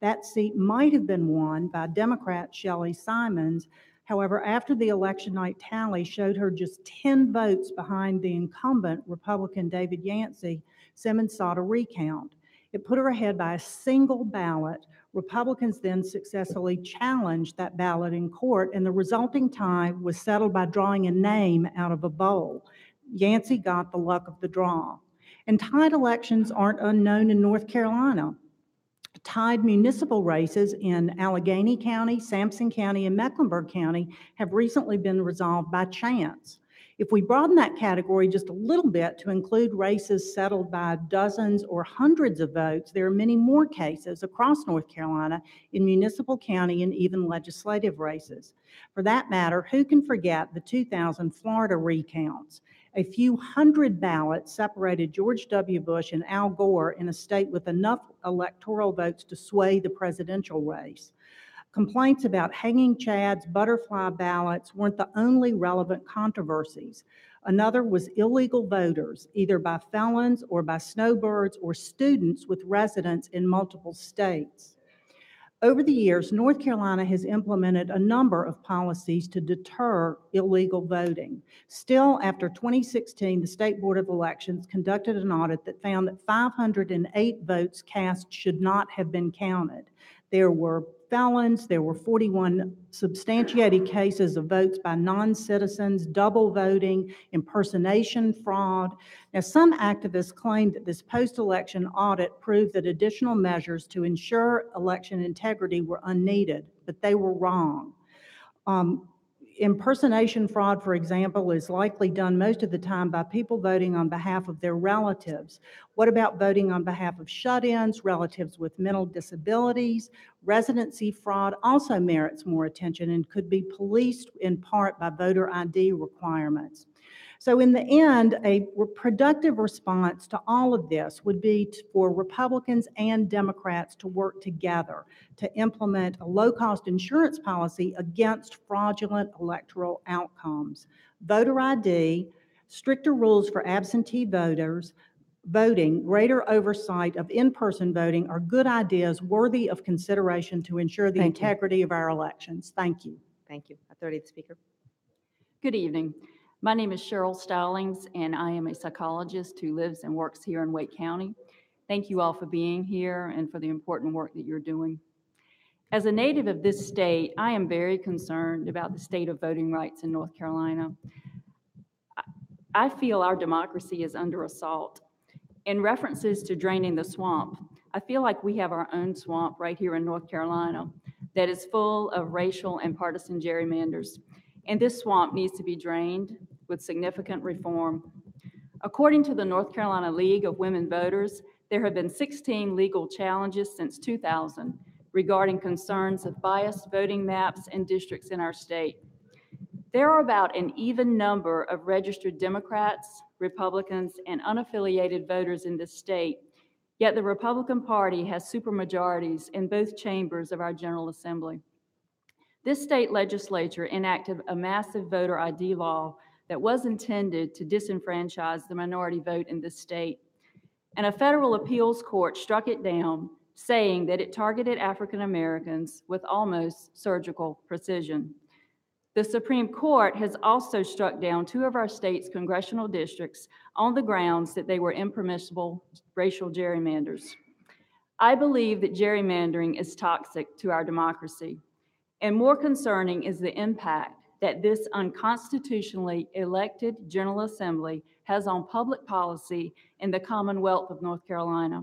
That seat might have been won by Democrat Shelley Simons. However, after the election night tally showed her just 10 votes behind the incumbent Republican David Yancey, Simmons sought a recount. It put her ahead by a single ballot. Republicans then successfully challenged that ballot in court, and the resulting tie was settled by drawing a name out of a bowl. Yancey got the luck of the draw. And tied elections aren't unknown in North Carolina. Tied municipal races in Allegheny County, Sampson County, and Mecklenburg County have recently been resolved by chance. If we broaden that category just a little bit to include races settled by dozens or hundreds of votes, there are many more cases across North Carolina in municipal, county, and even legislative races. For that matter, who can forget the 2000 Florida recounts? A few hundred ballots separated George W. Bush and Al Gore in a state with enough electoral votes to sway the presidential race. Complaints about hanging chads, butterfly ballots weren't the only relevant controversies. Another was illegal voters, either by felons or by snowbirds or students with residence in multiple states. Over the years, North Carolina has implemented a number of policies to deter illegal voting. Still, after 2016, the State Board of Elections conducted an audit that found that 508 votes cast should not have been counted. There were felons, there were 41 substantiated cases of votes by non-citizens, double voting, impersonation, fraud. Now, some activists claimed that this post-election audit proved that additional measures to ensure election integrity were unneeded, but they were wrong. Impersonation fraud, for example, is likely done most of the time by people voting on behalf of their relatives. What about voting on behalf of shut-ins, relatives with mental disabilities? Residency fraud also merits more attention and could be policed in part by voter ID requirements. So in the end, a productive response to all of this would be for Republicans and Democrats to work together to implement a low-cost insurance policy against fraudulent electoral outcomes. Voter ID, stricter rules for absentee voters, voting, greater oversight of in-person voting are good ideas worthy of consideration to ensure the integrity of our elections. Thank you. Thank you. 30th speaker. Good evening. My name is Cheryl Stallings, and I am a psychologist who lives and works here in Wake County. Thank you all for being here and for the important work that you're doing. As a native of this state, I am very concerned about the state of voting rights in North Carolina. I feel our democracy is under assault. In references to draining the swamp, I feel like we have our own swamp right here in North Carolina that is full of racial and partisan gerrymanders. And this swamp needs to be drained with significant reform. According to the North Carolina League of Women Voters, there have been 16 legal challenges since 2000 regarding concerns of biased voting maps and districts in our state. There are about an even number of registered Democrats, Republicans, and unaffiliated voters in this state, yet the Republican Party has supermajorities in both chambers of our General Assembly. This state legislature enacted a massive voter ID law that was intended to disenfranchise the minority vote in this state. And a federal appeals court struck it down, saying that it targeted African Americans with almost surgical precision. The Supreme Court has also struck down 2 of our state's congressional districts on the grounds that they were impermissible racial gerrymanders. I believe that gerrymandering is toxic to our democracy. And more concerning is the impact that this unconstitutionally elected General Assembly has on public policy in the Commonwealth of North Carolina.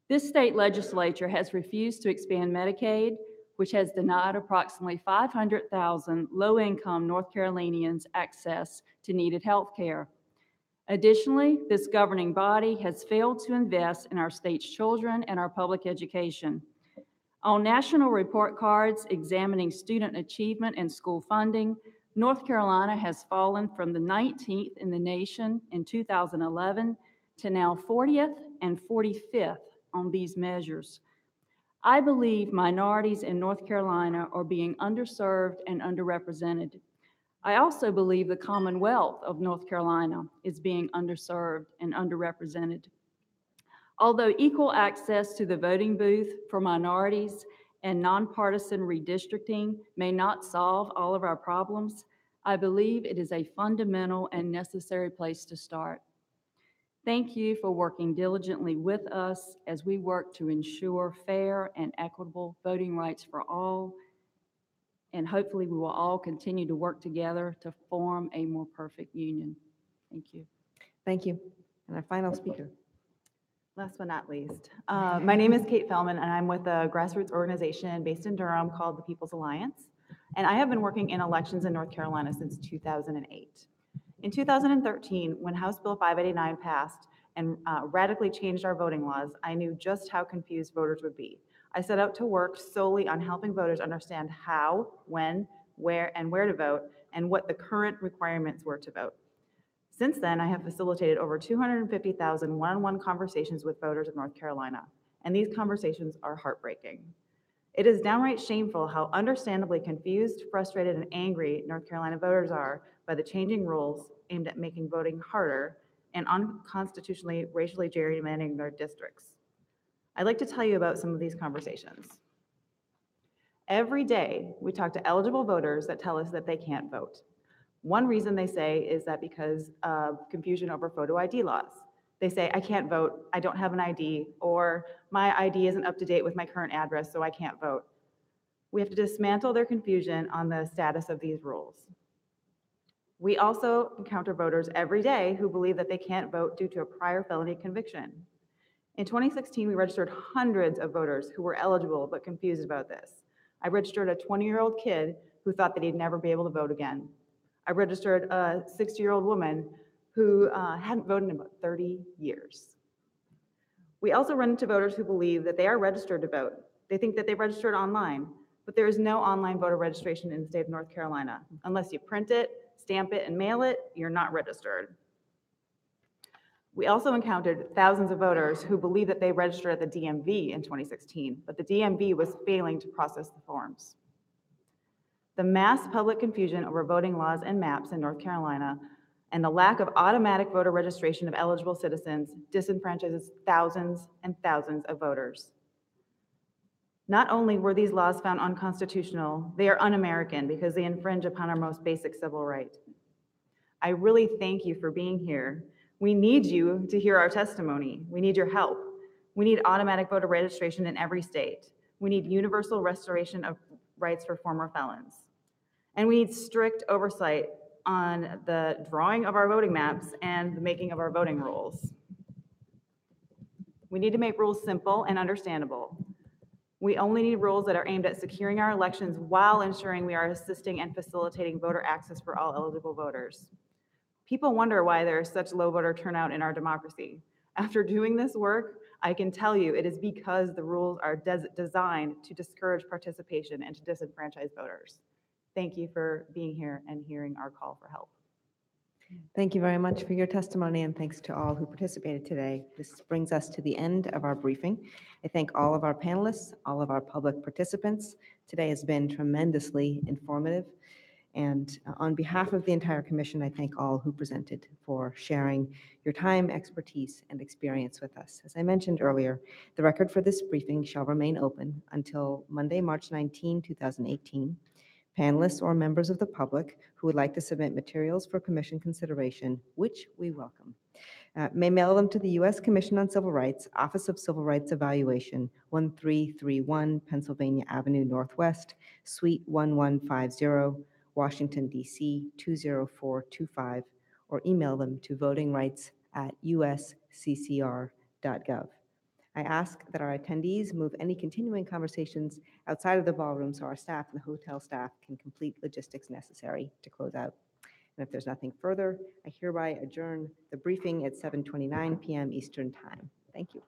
This state legislature has refused to expand Medicaid, which has denied approximately 500,000 low-income North Carolinians access to needed health care. Additionally, this governing body has failed to invest in our state's children and our public education. On national report cards examining student achievement and school funding, North Carolina has fallen from the 19th in the nation in 2011 to now 40th and 45th on these measures. I believe minorities in North Carolina are being underserved and underrepresented. I also believe the Commonwealth of North Carolina is being underserved and underrepresented. Although equal access to the voting booth for minorities and nonpartisan redistricting may not solve all of our problems, I believe it is a fundamental and necessary place to start. Thank you for working diligently with us as we work to ensure fair and equitable voting rights for all, and hopefully we will all continue to work together to form a more perfect union. Thank you. Thank you. And our final speaker. Last but not least, my name is Kate Feldman, and I'm with a grassroots organization based in Durham called the People's Alliance. And I have been working in elections in North Carolina since 2008. In 2013, when House Bill 589 passed and radically changed our voting laws, I knew just how confused voters would be. I set out to work solely on helping voters understand how, when, where to vote, and what the current requirements were to vote. Since then, I have facilitated over 250,000 one-on-one conversations with voters of North Carolina, and these conversations are heartbreaking. It is downright shameful how understandably confused, frustrated, and angry North Carolina voters are by the changing rules aimed at making voting harder and unconstitutionally racially gerrymandering their districts. I'd like to tell you about some of these conversations. Every day, we talk to eligible voters that tell us that they can't vote. One reason they say is that because of confusion over photo ID laws. They say, I can't vote, I don't have an ID, or my ID isn't up to date with my current address, so I can't vote. We have to dismantle their confusion on the status of these rules. We also encounter voters every day who believe that they can't vote due to a prior felony conviction. In 2016, we registered hundreds of voters who were eligible but confused about this. I registered a 20-year-old kid who thought that he'd never be able to vote again. I registered a 60-year-old woman who hadn't voted in about 30 years. We also run into voters who believe that they are registered to vote. They think that they registered online, but there is no online voter registration in the state of North Carolina. Unless you print it, stamp it, and mail it, you're not registered. We also encountered thousands of voters who believe that they registered at the DMV in 2016, but the DMV was failing to process the forms. The mass public confusion over voting laws and maps in North Carolina and the lack of automatic voter registration of eligible citizens disenfranchises thousands and thousands of voters. Not only were these laws found unconstitutional, they are un-American because they infringe upon our most basic civil right. I really thank you for being here. We need you to hear our testimony. We need your help. We need automatic voter registration in every state. We need universal restoration of rights for former felons. And we need strict oversight on the drawing of our voting maps and the making of our voting rolls. We need to make rules simple and understandable. We only need rules that are aimed at securing our elections while ensuring we are assisting and facilitating voter access for all eligible voters. People wonder why there is such low voter turnout in our democracy. After doing this work, I can tell you it is because the rules are designed to discourage participation and to disenfranchise voters. Thank you for being here and hearing our call for help. Thank you very much for your testimony, and thanks to all who participated today. This brings us to the end of our briefing. I thank all of our panelists, all of our public participants. Today has been tremendously informative. And on behalf of the entire commission, I thank all who presented for sharing your time, expertise, and experience with us. As I mentioned earlier, the record for this briefing shall remain open until Monday, March 19, 2018. Panelists or members of the public who would like to submit materials for commission consideration, which we welcome, may mail them to the U.S. Commission on Civil Rights, Office of Civil Rights Evaluation, 1331 Pennsylvania Avenue Northwest, Suite 1150, Washington, D.C. 20425, or email them to votingrights@usccr.gov. I ask that our attendees move any continuing conversations outside of the ballroom so our staff and the hotel staff can complete logistics necessary to close out. And if there's nothing further, I hereby adjourn the briefing at 7:29 p.m. Eastern Time. Thank you.